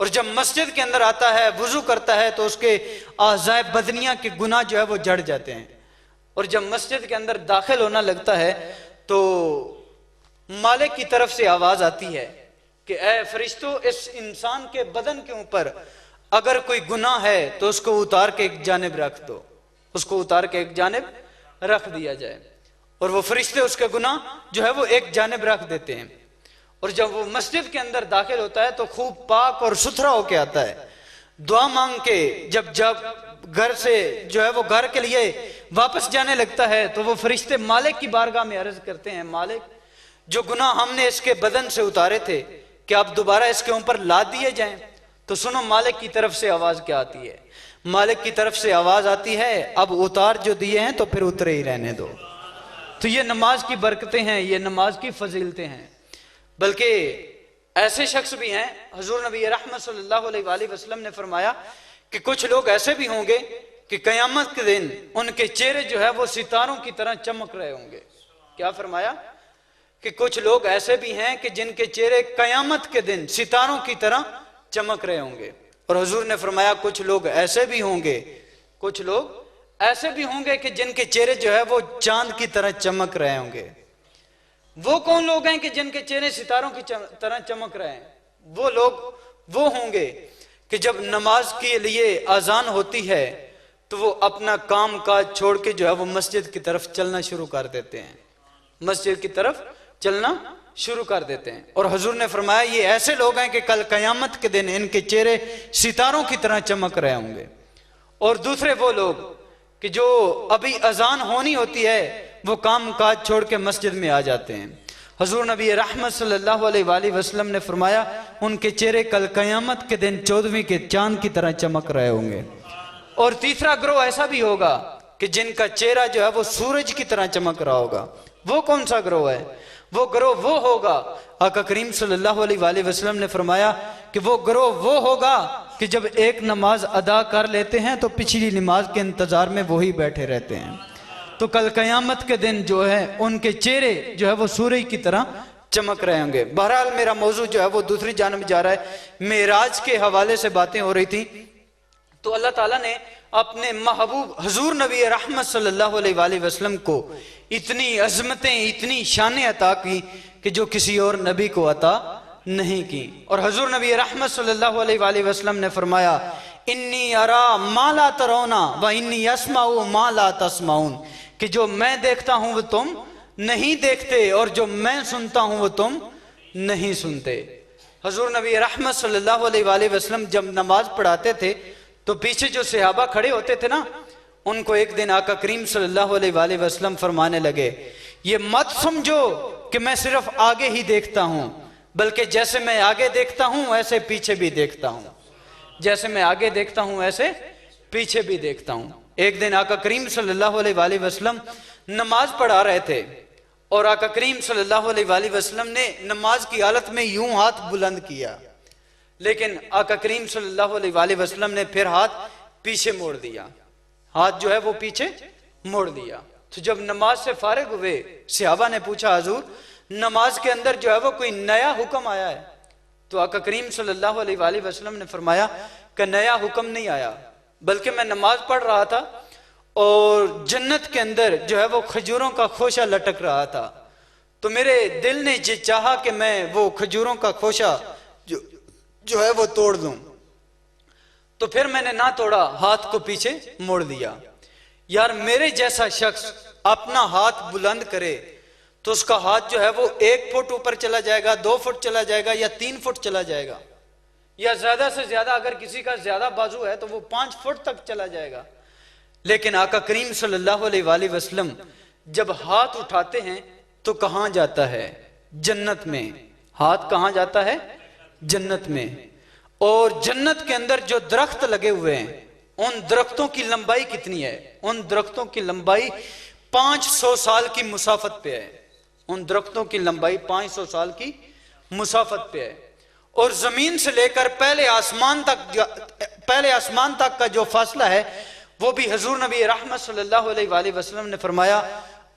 और जब मस्जिद के अंदर आता है, वुजू करता है, तो उसके आज़ाए बदनिया के गुनाह जो है वो जड़ जाते हैं। और जब मस्जिद के अंदर दाखिल होना लगता है तो मालिक की तरफ से आवाज आती है कि ऐ फरिश्तों, इस इंसान के बदन के ऊपर अगर कोई गुनाह है तो उसको उतार के एक जानिब रख दो, उसको उतार के एक जानिब रख दिया जाए। और वो फरिश्ते उसके गुनाह जो है वो एक जानिब रख देते हैं। और जब वो मस्जिद के अंदर दाखिल होता है तो खूब पाक और सुथरा होके आता है, दुआ मांग के। जब घर से जो है वो घर के लिए वापस जाने लगता है तो वो फरिश्ते मालिक की बारगाह में अर्ज करते हैं, मालिक, जो गुनाह हमने इसके बदन से उतारे थे कि अब दोबारा इसके ऊपर ला दिए जाएं। तो सुनो मालिक की तरफ से आवाज क्या आती है। मालिक की तरफ से आवाज आती है, अब उतार जो दिए हैं तो फिर उतरे ही रहने दो। तो ये नमाज की बरकतें हैं, ये नमाज की फजीलतें हैं। बल्कि ऐसे शख्स भी हैं, हुजूर नबी रहमत सल्लल्लाहु अलैहि वसल्लम ने फरमाया कि कुछ लोग ऐसे भी होंगे कि कयामत के दिन उनके चेहरे जो है वो सितारों की तरह चमक रहे होंगे। क्या फरमाया कि कुछ लोग ऐसे भी हैं कि जिनके चेहरे कयामत के दिन सितारों की तरह चमक रहे होंगे। और हुजूर ने फरमाया कुछ लोग ऐसे भी होंगे, कुछ लोग ऐसे भी होंगे कि जिनके चेहरे जो है वो चांद की तरह चमक रहे होंगे। वो कौन लोग हैं कि जिनके चेहरे सितारों की तरह चमक रहे हैं? वो लोग वो होंगे कि जब नमाज के लिए अजान होती है तो वो अपना काम काज छोड़ के जो है वो मस्जिद की तरफ चलना शुरू कर देते हैं, मस्जिद की तरफ चलना शुरू कर देते हैं। और हुजूर ने फरमाया ये ऐसे लोग हैं कि कल कयामत के दिन इनके चेहरे सितारों की तरह चमक रहे होंगे। और दूसरे वो लोग कि जो अभी अजान होनी होती है वो काम काज छोड़ के मस्जिद में आ जाते हैं। हुजूर नबी रहमत सल्लल्लाहु अलैहि वसल्लम ने फरमाया उनके चेहरे कल कयामत के दिन 14वीं के चांद की तरह चमक रहे होंगे। और तीसरा ग्रोह ऐसा भी होगा कि जिनका चेहरा जो है वो सूरज की तरह चमक रहा होगा। वो कौन सा ग्रोह है? वो ग्रोह वो होगा, आका करीम सल्लल्लाहु अलैहि वसल्लम ने फरमाया कि वो ग्रोह वो होगा कि जब एक नमाज अदा कर लेते हैं तो पिछली नमाज के इंतजार में वो ही बैठे रहते हैं। तो कल कयामत के दिन जो है उनके चेहरे जो है वो सूरज की तरह चमक रहे होंगे। बहरहाल मेरा मौजू जो है वो दूसरी जानब जा रहा है। मेराज के हवाले से बातें हो रही थी तो अल्लाह ताला ने अपने महबूब हुजूर नबी रहमत सल्लल्लाहु अलैहि वसल्लम को इतनी अजमतें, इतनी शानें अता की कि जो किसी और नबी को अता नहीं की। और हुजूर नबी रहमत सल्लल्लाहु अलैहि वसल्लम ने फरमाया इन्नी अरा मा ला तरौना व इन्नी अस्माउ मा ला तस्माउन, कि जो मैं देखता हूं वो तुम नहीं देखते और जो मैं सुनता हूं वो तुम नहीं सुनते। हुजूर नबी रहमत सल्लल्लाहु अलैहि वसल्लम जब नमाज पढ़ाते थे तो पीछे जो सहाबा खड़े होते थे ना, उनको एक दिन आका करीम सल्लल्लाहु अलैहि वसल्लम फरमाने लगे ये मत समझो कि मैं सिर्फ आगे ही देखता हूं, बल्कि जैसे मैं आगे देखता हूं ऐसे पीछे भी देखता हूं, जैसे मैं आगे देखता हूं ऐसे पीछे भी देखता हूं। एक दिन आका करीम सल्लल्लाहु अलैहि वसल्लम नमाज पढ़ा रहे थे और आका करीम सल्लल्लाहु अलैहि वसल्लम ने नमाज की हालत में यूं हाथ बुलंद किया, लेकिन आका करीम सल्लल्लाहु अलैहि वसल्लम ने फिर हाथ पीछे मोड़ दिया, हाथ जो है वो पीछे मोड़ दिया। तो जब नमाज से फारिग हुए सहाबा ने पूछा हुजूर नमाज के अंदर जो है वो कोई नया हुक्म आया है? तो आका करीम सल्लल्लाहु अलैहि वसल्लम ने फरमाया कि नया हुक्म नहीं आया, बल्कि मैं नमाज पढ़ रहा था और जन्नत के अंदर जो है वो खजूरों का खोशा लटक रहा था, तो मेरे दिल ने ये चाहा कि मैं वो खजूरों का खोशा जो है वो तोड़ दूं, तो फिर मैंने ना तोड़ा, हाथ को पीछे मोड़ दिया। यार मेरे जैसा शख्स अपना हाथ बुलंद करे तो उसका हाथ जो है वो 1 फुट ऊपर चला जाएगा, 2 फुट चला जाएगा या 3 फुट चला जाएगा, या ज्यादा से ज्यादा अगर किसी का ज्यादा बाजू है तो वो 5 फुट तक चला जाएगा। लेकिन आका करीम सल्लल्लाहु अलैहि वसल्लम जब हाथ उठाते हैं तो कहां जाता है? जन्नत में। हाथ कहां जाता है? जन्नत में। और जन्नत के अंदर जो दरख्त लगे हुए हैं उन दरख्तों की लंबाई कितनी है? उन दरख्तों की लंबाई 500 साल की मुसाफत पे है। उन दरख्तों की लंबाई 500 साल की मुसाफत पे है। और जमीन से लेकर पहले आसमान तक का जो फासला है वो भी हुजूर नबी रहमत सल्लल्लाहु अलैहि वसल्लम ने फरमाया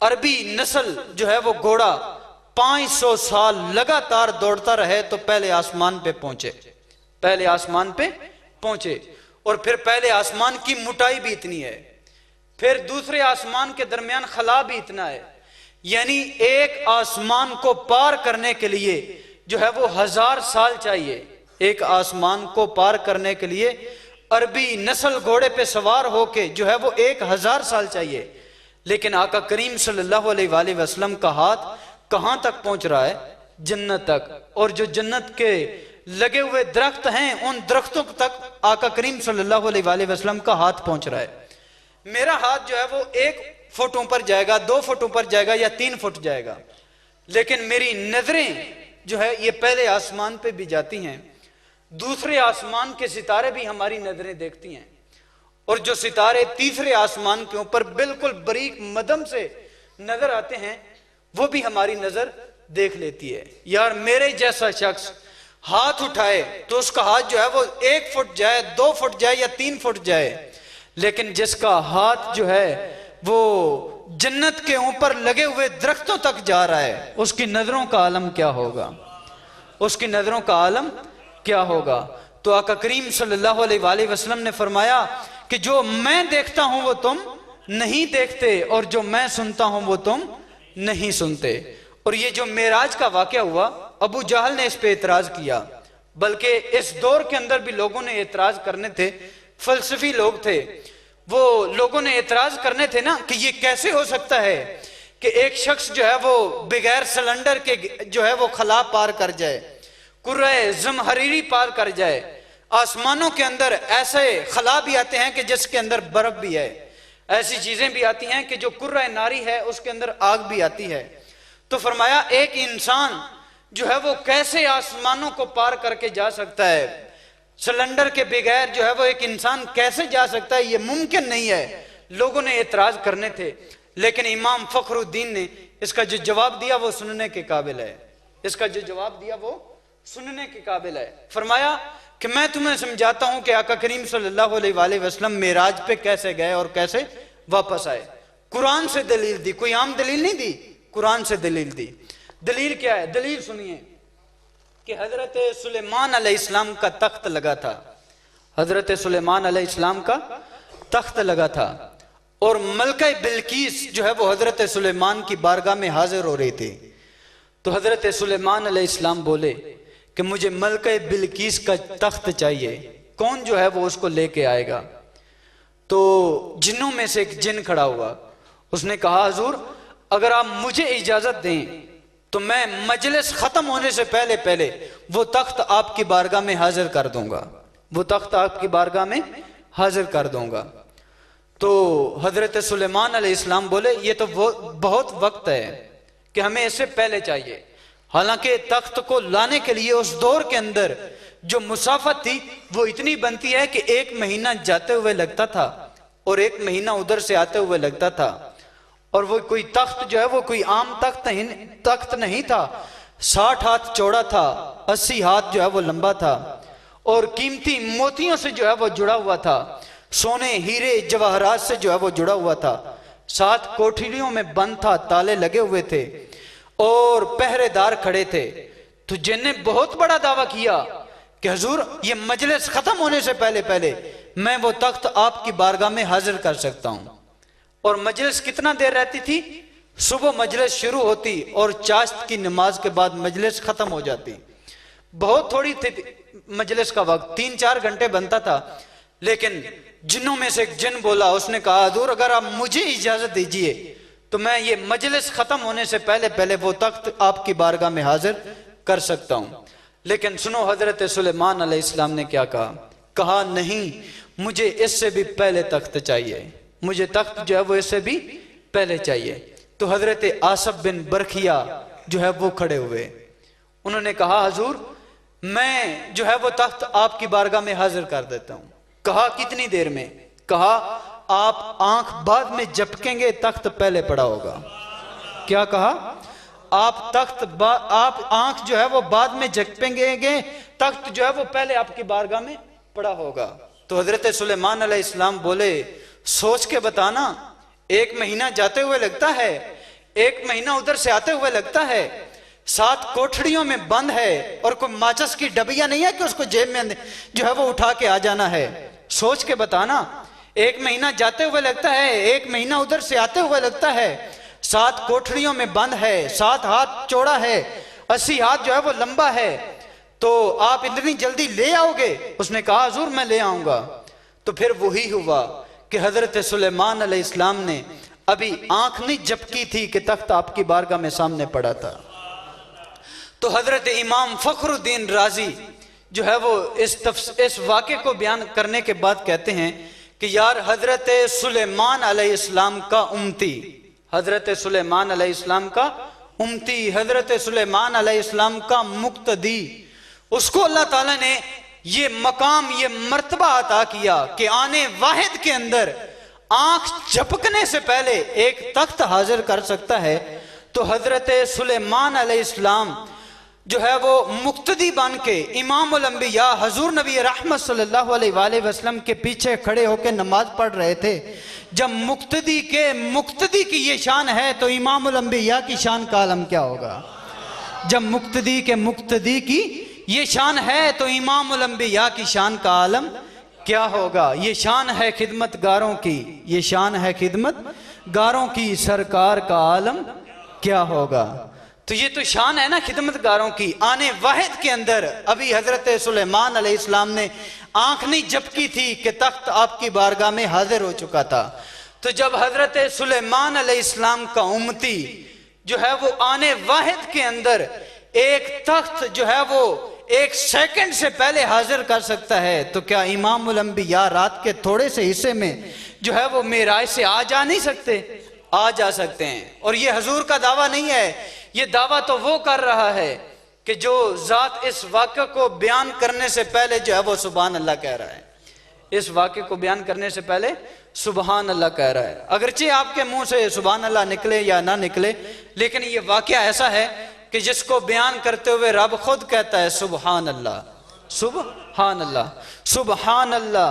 अरबी नस्ल जो है वो घोड़ा 500 साल लगातार दौड़ता रहे तो पहले आसमान पे पहुंचे, पहले आसमान पे पहुंचे। और फिर पहले आसमान की मोटाई भी इतनी है, फिर दूसरे आसमान के दरमियान खला भी इतना है, यानी एक आसमान को पार करने के लिए जो है वो 1000 साल चाहिए। एक आसमान को पार करने के लिए अरबी नस्ल घोड़े पे सवार होके जो है वो 1000 साल चाहिए। लेकिन आका करीम सल्लल्लाहु अलैहि वसल्लम का हाथ कहां तक पहुंच रहा है? जन्नत तक। और जो जन्नत के लगे हुए दरख्त हैं उन दरख्तों तक आका करीम सल्लल्लाहु अलैहि वसल्लम का हाथ पहुंच रहा है। मेरा हाथ जो है वो 1 फुट ऊपर जाएगा, 2 फुट ऊपर जाएगा या 3 फुट जाएगा, लेकिन मेरी नजरें जो है ये पहले आसमान पे भी जाती हैं, दूसरे आसमान के सितारे भी हमारी नजरें देखती हैं, और जो सितारे तीसरे आसमान के ऊपर बिल्कुल बारीक मदम से नजर आते हैं वो भी हमारी नजर देख लेती है। यार मेरे जैसा शख्स हाथ उठाए तो उसका हाथ जो है वो 1 फुट जाए, 2 फुट जाए या 3 फुट जाए, लेकिन जिसका हाथ जो है वो जन्नत के ऊपर लगे हुए दरख्तों तक जा रहा है, उसकी नजरों का आलम क्या होगा, उसकी नजरों का आलम क्या होगा। तो आका करीम सल्लल्लाहु अलैहि वसल्लम ने फरमाया कि जो मैं देखता हूं वो तुम नहीं देखते और जो मैं सुनता हूं वो तुम नहीं सुनते। और ये जो मेराज का वाकया हुआ, अबू जहल ने इस पे एतराज किया, बल्कि इस दौर के अंदर भी लोगों ने एतराज करने थे, फलसफी लोग थे, वो लोगों ने एतराज करने थे ना कि ये कैसे हो सकता है कि एक शख्स जो है वो बगैर सिलेंडर के जो है वो खला पार कर जाए, कुर्रे ज़महरीरी पार कर जाए, आसमानों के अंदर ऐसे खला भी आते हैं कि जिसके अंदर बर्फ भी है, ऐसी चीजें भी आती हैं कि जो कुर्रा नारी है उसके अंदर आग भी आती है। तो फरमाया एक इंसान जो है वो कैसे आसमानों को पार करके जा सकता है, सिलेंडर के बगैर जो है वो एक इंसान कैसे जा सकता है, ये मुमकिन नहीं है। लोगों ने एतराज करने थे, लेकिन इमाम फखरुद्दीन ने इसका जो जवाब दिया वो सुनने के काबिल है, इसका जो जवाब दिया वो सुनने के काबिल है। फरमाया कि मैं तुम्हें समझाता हूं कि आका करीम सल्लल्लाहु अलैहि वसल्लम मेराज पे कैसे गए और कैसे वापस आए। कुरान से दलील दी, कोई आम दलील नहीं दी, कुरान से दलील दी। दलील क्या है? दलील सुनिए कि हजरत सुलेमान अलैहिस्सलाम का तख्त लगा था, हजरत सुलेमान अलैहिस्सलाम का तख्त लगा था और मलका बिल्कीस जो है वो हजरत सुलेमान की बारगाह में हाजिर हो रही थी। तो हजरत सुलेमान अलैहिस्सलाम बोले कि मुझे मलका बिल्कीस का तख्त चाहिए, कौन जो है वो उसको लेके आएगा। तो जिन्नों में से एक जिन खड़ा हुआ, उसने कहा हुजूर अगर आप मुझे इजाजत दें तो मैं मजलिस खत्म होने से पहले पहले वो तख्त आपकी बारगाह में हाजिर कर दूंगा, वो तख्त आपकी बारगाह में हाजिर कर दूंगा। तो हजरत सुलेमान अलैहिस्सलाम बोले ये तो बहुत वक्त है कि हमें इससे पहले चाहिए। हालांकि तख्त को लाने के लिए उस दौर के अंदर जो मुसाफत थी वो इतनी बनती है कि 1 महीना जाते हुए लगता था और 1 महीना उधर से आते हुए लगता था। और वो कोई तख्त जो है वो कोई आम तख्त नहीं था, 60 हाथ चौड़ा था, 80 हाथ जो है वो लंबा था और कीमती मोतियों से जो है वो जुड़ा हुआ था, सोने हीरे जवाहरात से जो है वो जुड़ा हुआ था, 7 कोठरियों में बंद था, ताले लगे हुए थे और पहरेदार खड़े थे। तो जिनने बहुत बड़ा दावा किया कि हुजूर ये मजलिस खत्म होने से पहले पहले मैं वो तख्त आपकी बारगाह में हाजिर कर सकता हूं। और मजलिस कितना देर रहती थी? सुबह मजलिस शुरू होती और चाश्त की नमाज के बाद मजलिस खत्म हो जाती। बहुत थोड़ी थी मजलिस का वक्त, 3-4 घंटे बनता था। लेकिन जिन्नों में से एक जिन बोला, उसने कहा हुजूर अगर आप मुझे इजाजत दीजिए तो मैं ये मजलिस खत्म होने से पहले पहले वो तख्त आपकी बारगाह में हाजिर कर सकता हूं। लेकिन सुनो हजरत सुलेमान अलैहिस्सलाम ने क्या कहा? कहा नहीं, मुझे इससे भी पहले तख्त चाहिए, मुझे तख्त जो है वो इससे भी पहले चाहिए। तो हजरत आसफ बिन बरखिया जो है वो खड़े हुए, उन्होंने कहा हुजूर मैं जो है वो तख्त आपकी बारगाह में हाजिर कर देता हूं। कहा कितनी देर में? कहा आप आंख बाद में झपकेंगे तख्त पहले पड़ा होगा। क्या कहा? आप आंख जो है वो बाद में झपकेंगे, तख्त जो है वो पहले आपकी बारगाह में पड़ा होगा। तो हजरत सुलेमान अलैहिस्सलाम बोले सोच के बताना, 1 महीना जाते हुए लगता है, 1 महीना उधर से आते हुए लगता है, 7 कोठड़ियों में बंद है और कोई माचिस की डबिया नहीं है कि उसको जेब में जो है वो उठा के आ जाना है। सोच के बताना, 1 महीना जाते हुए लगता है, 1 महीना उधर से आते हुए लगता है, 7 कोठड़ियों में बंद है, 7 हाथ चौड़ा है, 80 हाथ जो है वो लंबा है, तो आप इतनी जल्दी ले आओगे? उसने कहा हुजूर मैं ले आऊंगा। तो फिर वही हुआ कि हजरत सुलेमान अलैहिस्सलाम ने अभी आंख नहीं झपकी थी कि तख्त आपकी बारगाह में सामने पड़ा था। तो हजरत इमाम फखरुद्दीन राजी जो है वो इस वाक़े को बयान करने के बाद कहते हैं कि यार हजरत सुलेमान अलैहिस्सलाम का उम्मती, हजरत सुलेमान अलैहिस्सलाम का उम्मती, हजरत सुलेमान अलैहिस्सलाम का मुक्तदी, उसको अल्लाह ताला ने ये मकाम, ये मर्तबा अता किया कि आने वाहिद के अंदर आंख झपकने से पहले एक तख्त हाजिर कर सकता है। तो हजरत सुलेमान अलैहिस्सलाम जो है वो मुक्तदी बन के इमाम उल अंबिया हजूर नबी रहमत सल्लल्लाहु अलैहि वसल्लम के पीछे खड़े होकर नमाज पढ़ रहे थे। जब मुक्तदी की ये शान है तो इमाम उल अंबिया की शान का आलम क्या होगा। जब मुक्तदी की ये शान है तो इमाम उल अंबिया की शान का आलम क्या होगा। ये शान है खिदमतगारों की, ये शान है खिदमतगारों की, सरकार का आलम क्या होगा। तो ये तो शान है ना खिदमतगारों की। आने वाहिद के अंदर अभी हजरत सुलेमान अलैहिस्सलाम ने आंख नहीं झपकी थी कि तख्त आपकी बारगाह में हाजिर हो चुका था। तो जब हजरत सुलेमान अलैहिस्सलाम का उम्मती जो है वो आने वाहिद के अंदर एक तख्त जो है वो एक सेकंड से पहले हाजिर कर सकता है, तो क्या इमाम उल अंबिया रात के थोड़े से हिस्से में जो है वो मेराज से आ जा नहीं सकते? आ जा सकते हैं। और ये हजूर का दावा नहीं है, ये दावा तो वो कर रहा है कि जो जात इस वाक़े को बयान करने से पहले जो है वो सुभान अल्लाह कह रहा है। इस वाक़े को बयान करने से पहले सुभान अल्लाह कह रहा है। अगरचे आपके मुंह से सुभान अल्लाह निकले या ना निकले, लेकिन ये वाक़या ऐसा है कि जिसको बयान करते हुए रब खुद कहता है सुभान अल्लाह, सुभान अल्लाह, सुभान अल्लाह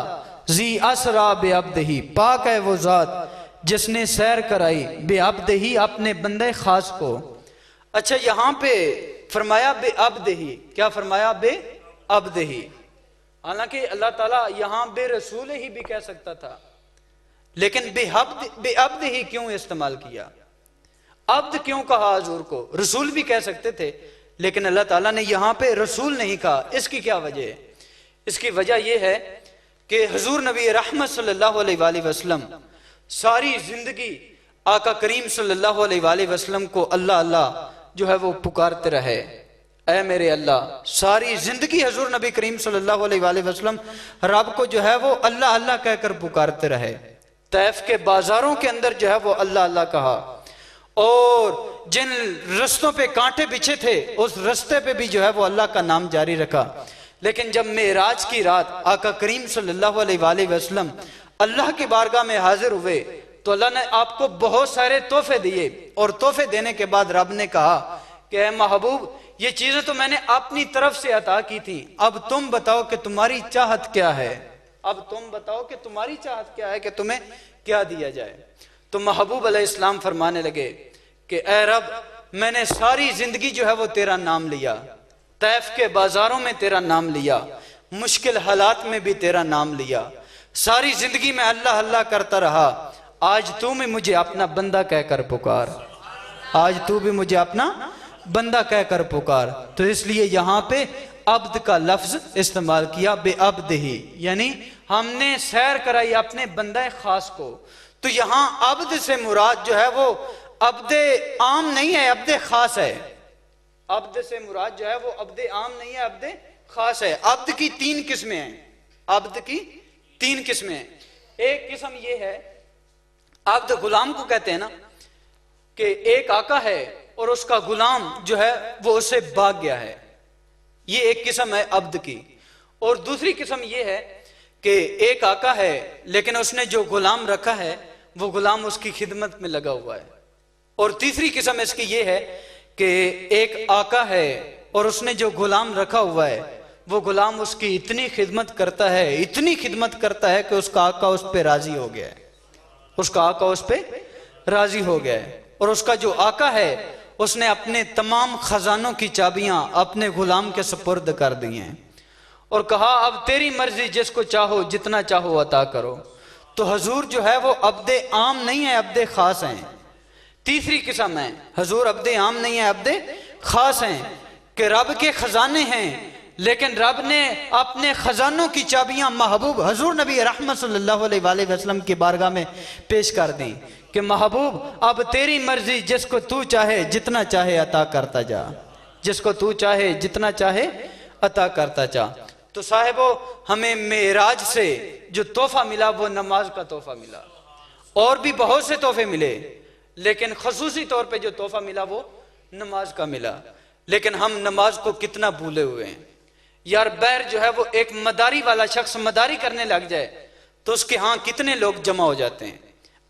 जी असरा बे अब्दिही। पाक है वो जात जिसने सैर कराई बे अब्दिही, अपने बंदे खास को। अच्छा, यहां पे फरमाया बे अब्दिही, क्या फरमाया? बे अब्दिही। हालांकि अल्लाह ताला यहां बे रसूल ही भी कह सकता था, लेकिन बे अब्दिही क्यों इस्तेमाल किया? अब्द क्यों कहा हजूर को? रसूल भी कह सकते थे, लेकिन अल्लाह ताला ने यहां पे रसूल नहीं कहा। इसकी क्या वजह है? इसकी वजह यह है कि हजूर नबी रहमत सल्लल्लाहु अलैहि वसल्लम सारी जिंदगी आका करीम सल्लल्लाहु अलैहि वसल्लम को अल्लाह अल्लाह जो है वो पुकारते रहे। ऐ मेरे अल्लाह, सारी जिंदगी हजूर नबी करीम सल्लल्लाहु अलैहि वसल्लम रब को जो है वो अल्लाह अल्लाह कहकर पुकारते रहे। तैफ के बाजारों के अंदर जो है वो अल्लाह अल्लाह कहा, और जिन रस्तों पे कांटे बिछे थे उस रस्ते पे भी जो है वो अल्लाह का नाम जारी रखा। लेकिन जब मेराज की रात आका करीम सल्लल्लाहु अलैहि वसल्लम अल्लाह की बारगाह में हाजिर हुए तो अल्लाह ने आपको बहुत सारे तोहफे दिए, और तोहफे देने के बाद रब ने कहा कि ऐ महबूब, ये चीजें तो मैंने अपनी तरफ से अता की थी, अब तुम बताओ कि तुम्हारी चाहत क्या है। अब तुम बताओ कि तुम्हारी चाहत क्या है कि तुम्हें क्या दिया जाए। तो महबूब अलैहिस्सलाम फरमाने लगे कि ऐ रब, मैंने सारी जिंदगी जो है वो तेरा नाम लिया, तैफ के बाजारों में तेरा नाम लिया, मुश्किल हालात में भी तेरा नाम लिया, सारी जिंदगी में अल्लाह अल्लाह करता रहा। आज तू भी मुझे अपना बंदा कहकर पुकार, आज तू भी मुझे अपना बंदा कहकर पुकार। तो इसलिए यहां पे अब्द का लफ्ज इस्तेमाल किया, बे अब्द ही, यानी हमने सैर कराई अपने बंदा खास को। तो यहां अब्द से मुराद जो है वो अब्दे आम नहीं है, अब्दे खास है। अब्द से मुराद जो है वो अब्दे आम नहीं है, अब्दे खास है। अब्द की तीन किस्में हैं, अब्द की तीन किस्में हैं। एक किस्म ये है, अब्द गुलाम को कहते हैं ना, कि एक आका है और उसका गुलाम जो है वो उससे भाग गया है, ये एक किस्म है अब्द की। और दूसरी किस्म ये है कि एक आका है लेकिन उसने जो गुलाम रखा है वो गुलाम उसकी खिदमत में लगा हुआ है। और तीसरी किस्म इसकी ये है कि एक आका है और उसने जो गुलाम रखा हुआ है वो गुलाम उसकी इतनी खिदमत करता है, इतनी खिदमत करता है कि उसका आका उस पर राजी हो गया है, उसका आका उस पर राजी हो गया है। और उसका जो आका है उसने अपने तमाम खजानों की चाबियां अपने गुलाम के सुपुर्द कर दी हैं और कहा अब तेरी मर्जी, जिसको चाहो जितना चाहो अता करो। तो हजूर जो है वो अब्दे आम नहीं है, अब्दे खास हैं। तीसरी किस्म है, हजूर अब्दे आम नहीं है, अब्दे खास हैं, कि रब के खजाने हैं लेकिन रब ने अपने खजानों की चाबियां महबूब हजूर नबी रहमत सल्लल्लाहु अलैहि वसल्लम की बारगाह में पेश कर दी कि महबूब अब तेरी मर्जी, जिसको तू चाहे जितना चाहे अता करता जा, जिसको तू चाहे जितना चाहे अता करता जा। तो साहिबो, हमें मेराज से जो तोहफा मिला वो नमाज का तोहफा मिला, और भी बहुत से तोहफे मिले लेकिन खसूसी तौर पे जो तोहफा मिला वो नमाज का मिला। लेकिन हम नमाज को कितना भूले हुए हैं यार। बैर जो है वो एक मदारी वाला शख्स मदारी करने लग जाए तो उसके यहाँ कितने लोग जमा हो जाते हैं।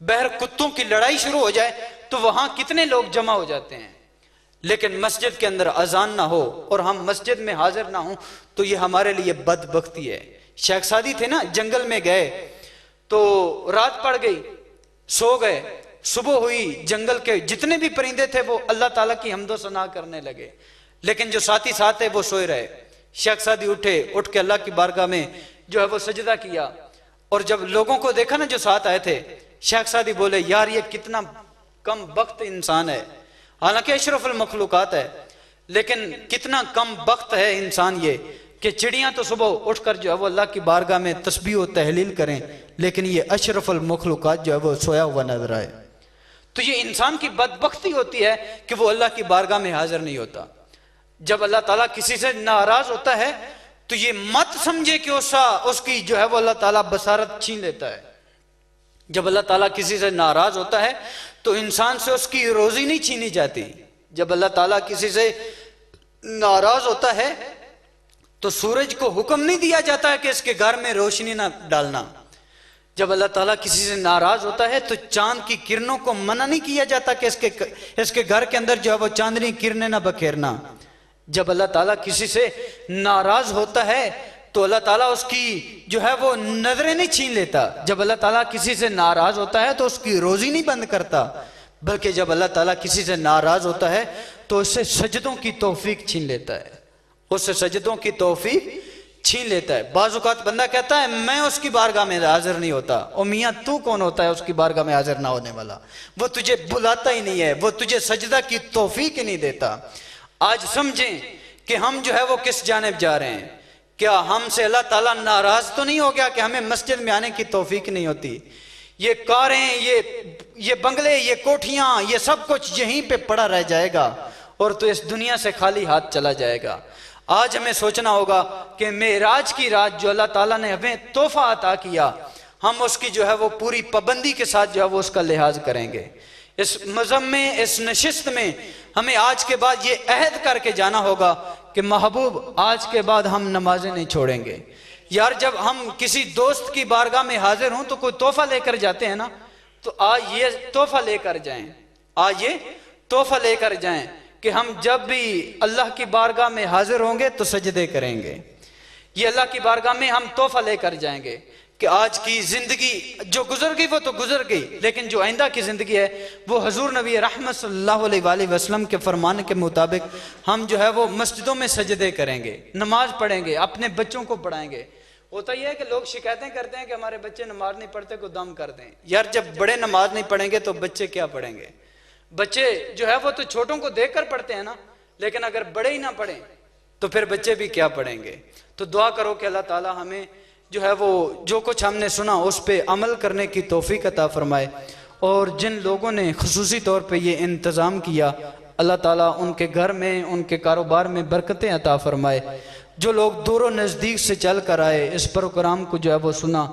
बहर कुत्तों की लड़ाई शुरू हो जाए तो वहां कितने लोग जमा हो जाते हैं। लेकिन मस्जिद के अंदर अजान ना हो और हम मस्जिद में हाजिर ना हो तो ये हमारे लिए बदबख्ती है। शेख सादी थे ना, जंगल में गए तो रात पड़ गई, सो गए, सुबह हुई, जंगल के जितने भी परिंदे थे वो अल्लाह ताला की हम्दो सना करने लगे, लेकिन जो साथी साथ है वो सोए रहे। शेख सादी उठे, उठ के अल्लाह की बारगाह में जो है वो सजदा किया, और जब लोगों को देखा ना जो साथ आए थे, शेख सादी बोले यार ये कितना कम बख्त इंसान है, हालांकि अशरफुल मखलूकात है, लेकिन कितना कम बख्त है इंसान ये कि चिड़ियां तो सुबह उठकर जो है वो अल्लाह की बारगाह में तस्बीह और तहलील करें, लेकिन ये अशरफुल मखलूकात जो है वो सोया हुआ नजर आए। तो ये इंसान की बदबख्ती होती है कि वो अल्लाह की बारगाह में हाजिर नहीं होता। जब अल्लाह ताला किसी से नाराज होता है तो ये मत समझे कि उसकी जो है वो अल्लाह ताला बसारत छीन लेता है। जब अल्लाह ताला किसी से नाराज होता है तो इंसान से उसकी रोजी नहीं छीनी जाती। जब अल्लाह ताला किसी से नाराज होता है तो सूरज को हुक्म नहीं दिया जाता है कि इसके घर में रोशनी ना डालना। जब अल्लाह ताला किसी से नाराज होता है तो चांद की किरणों को मना नहीं किया जाता कि इसके घर के अंदर जो है वो चांदनी किरणें ना बखेरना। जब अल्लाह ताला किसी से नाराज होता है तो अल्लाह ताला उसकी जो है वो नजरें नहीं छीन लेता। जब अल्लाह ताला किसी से नाराज होता है तो उसकी रोजी नहीं बंद करता, बल्कि जब अल्लाह ताला किसी से नाराज होता है तो उससे सजदों की तौफीक छीन लेता है, उससे सजदों की तौफीक छीन लेता है। बाज़ औक़ात बंदा कहता है मैं उसकी बारगाह में हाजिर नहीं होता, और मियाँ तू कौन होता है उसकी बारगाह में हाजिर ना होने वाला? वो तुझे बुलाता ही नहीं है, वो तुझे सजदा की तौफीक ही नहीं देता। आज समझें कि हम जो है वो किस जानिब जा रहे हैं। क्या हमसे अल्लाह ताला नाराज तो नहीं हो गया कि हमें मस्जिद में आने की तौफीक नहीं होती? ये कारें, ये बंगले, ये कोठियां, ये सब कुछ यहीं पे पड़ा रह जाएगा और तो इस दुनिया से खाली हाथ चला जाएगा। आज हमें सोचना होगा कि मेराज की रात जो अल्लाह ताला ने हमें तोहफा अता किया, हम उसकी जो है वो पूरी पाबंदी के साथ जो है वो उसका लिहाज करेंगे। इस मज़हब में, इस नशिस्त में हमें आज के बाद ये अहद करके जाना होगा कि महबूब आज के बाद हम नमाजें नहीं छोड़ेंगे। यार जब हम किसी दोस्त की बारगाह में हाजिर हों तो कोई तोहफा लेकर जाते हैं ना, तो आज ये तोहफा लेकर जाएं, आज ये तोहफा लेकर जाएं कि हम जब भी अल्लाह की बारगाह में हाजिर होंगे तो सजदे करेंगे। ये अल्लाह की बारगाह में हम तोहफा लेकर जाएंगे कि आज की जिंदगी जो गुजर गई वो तो गुजर गई, लेकिन जो आइंदा की जिंदगी है वो हजूर नबी रहमत सल्लल्लाहु अलैहि वसल्लम के फरमान के मुताबिक हम जो है वो मस्जिदों में सजदे करेंगे, नमाज पढ़ेंगे, अपने बच्चों को पढ़ाएंगे। होता यह है कि लोग शिकायतें करते हैं कि हमारे बच्चे नमाज नहीं पढ़ते, को दम कर दें। यार जब बड़े नमाज नहीं पढ़ेंगे तो बच्चे क्या पढ़ेंगे? बच्चे जो है वो तो छोटों को देखकर पढ़ते हैं ना, लेकिन अगर बड़े ही ना पढ़ें तो फिर बच्चे भी क्या पढ़ेंगे? तो दुआ करो कि अल्लाह ताला हमें जो है वो जो कुछ हमने सुना उस पर अमल करने की तौफीक अता फरमाए, और जिन लोगों ने खुसूसी तौर पे ये इंतज़ाम किया अल्लाह ताला उनके घर में, उनके कारोबार में बरकतें अता फरमाए। जो लोग दूर नज़दीक से चल कर आए, इस प्रोग्राम को जो है वो सुना,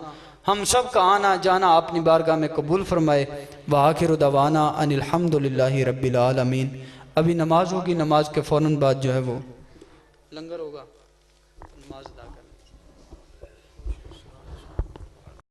हम सब का आना जाना अपनी बारगाह में कबूल फरमाए। व आखिर दवाना अनिल हम्दुलिल्लाहि रब्बिल आलमीन। अभी नमाज होगी, नमाज के फ़ौरन बाद जो है वो लंगर होगा, नमाज अदा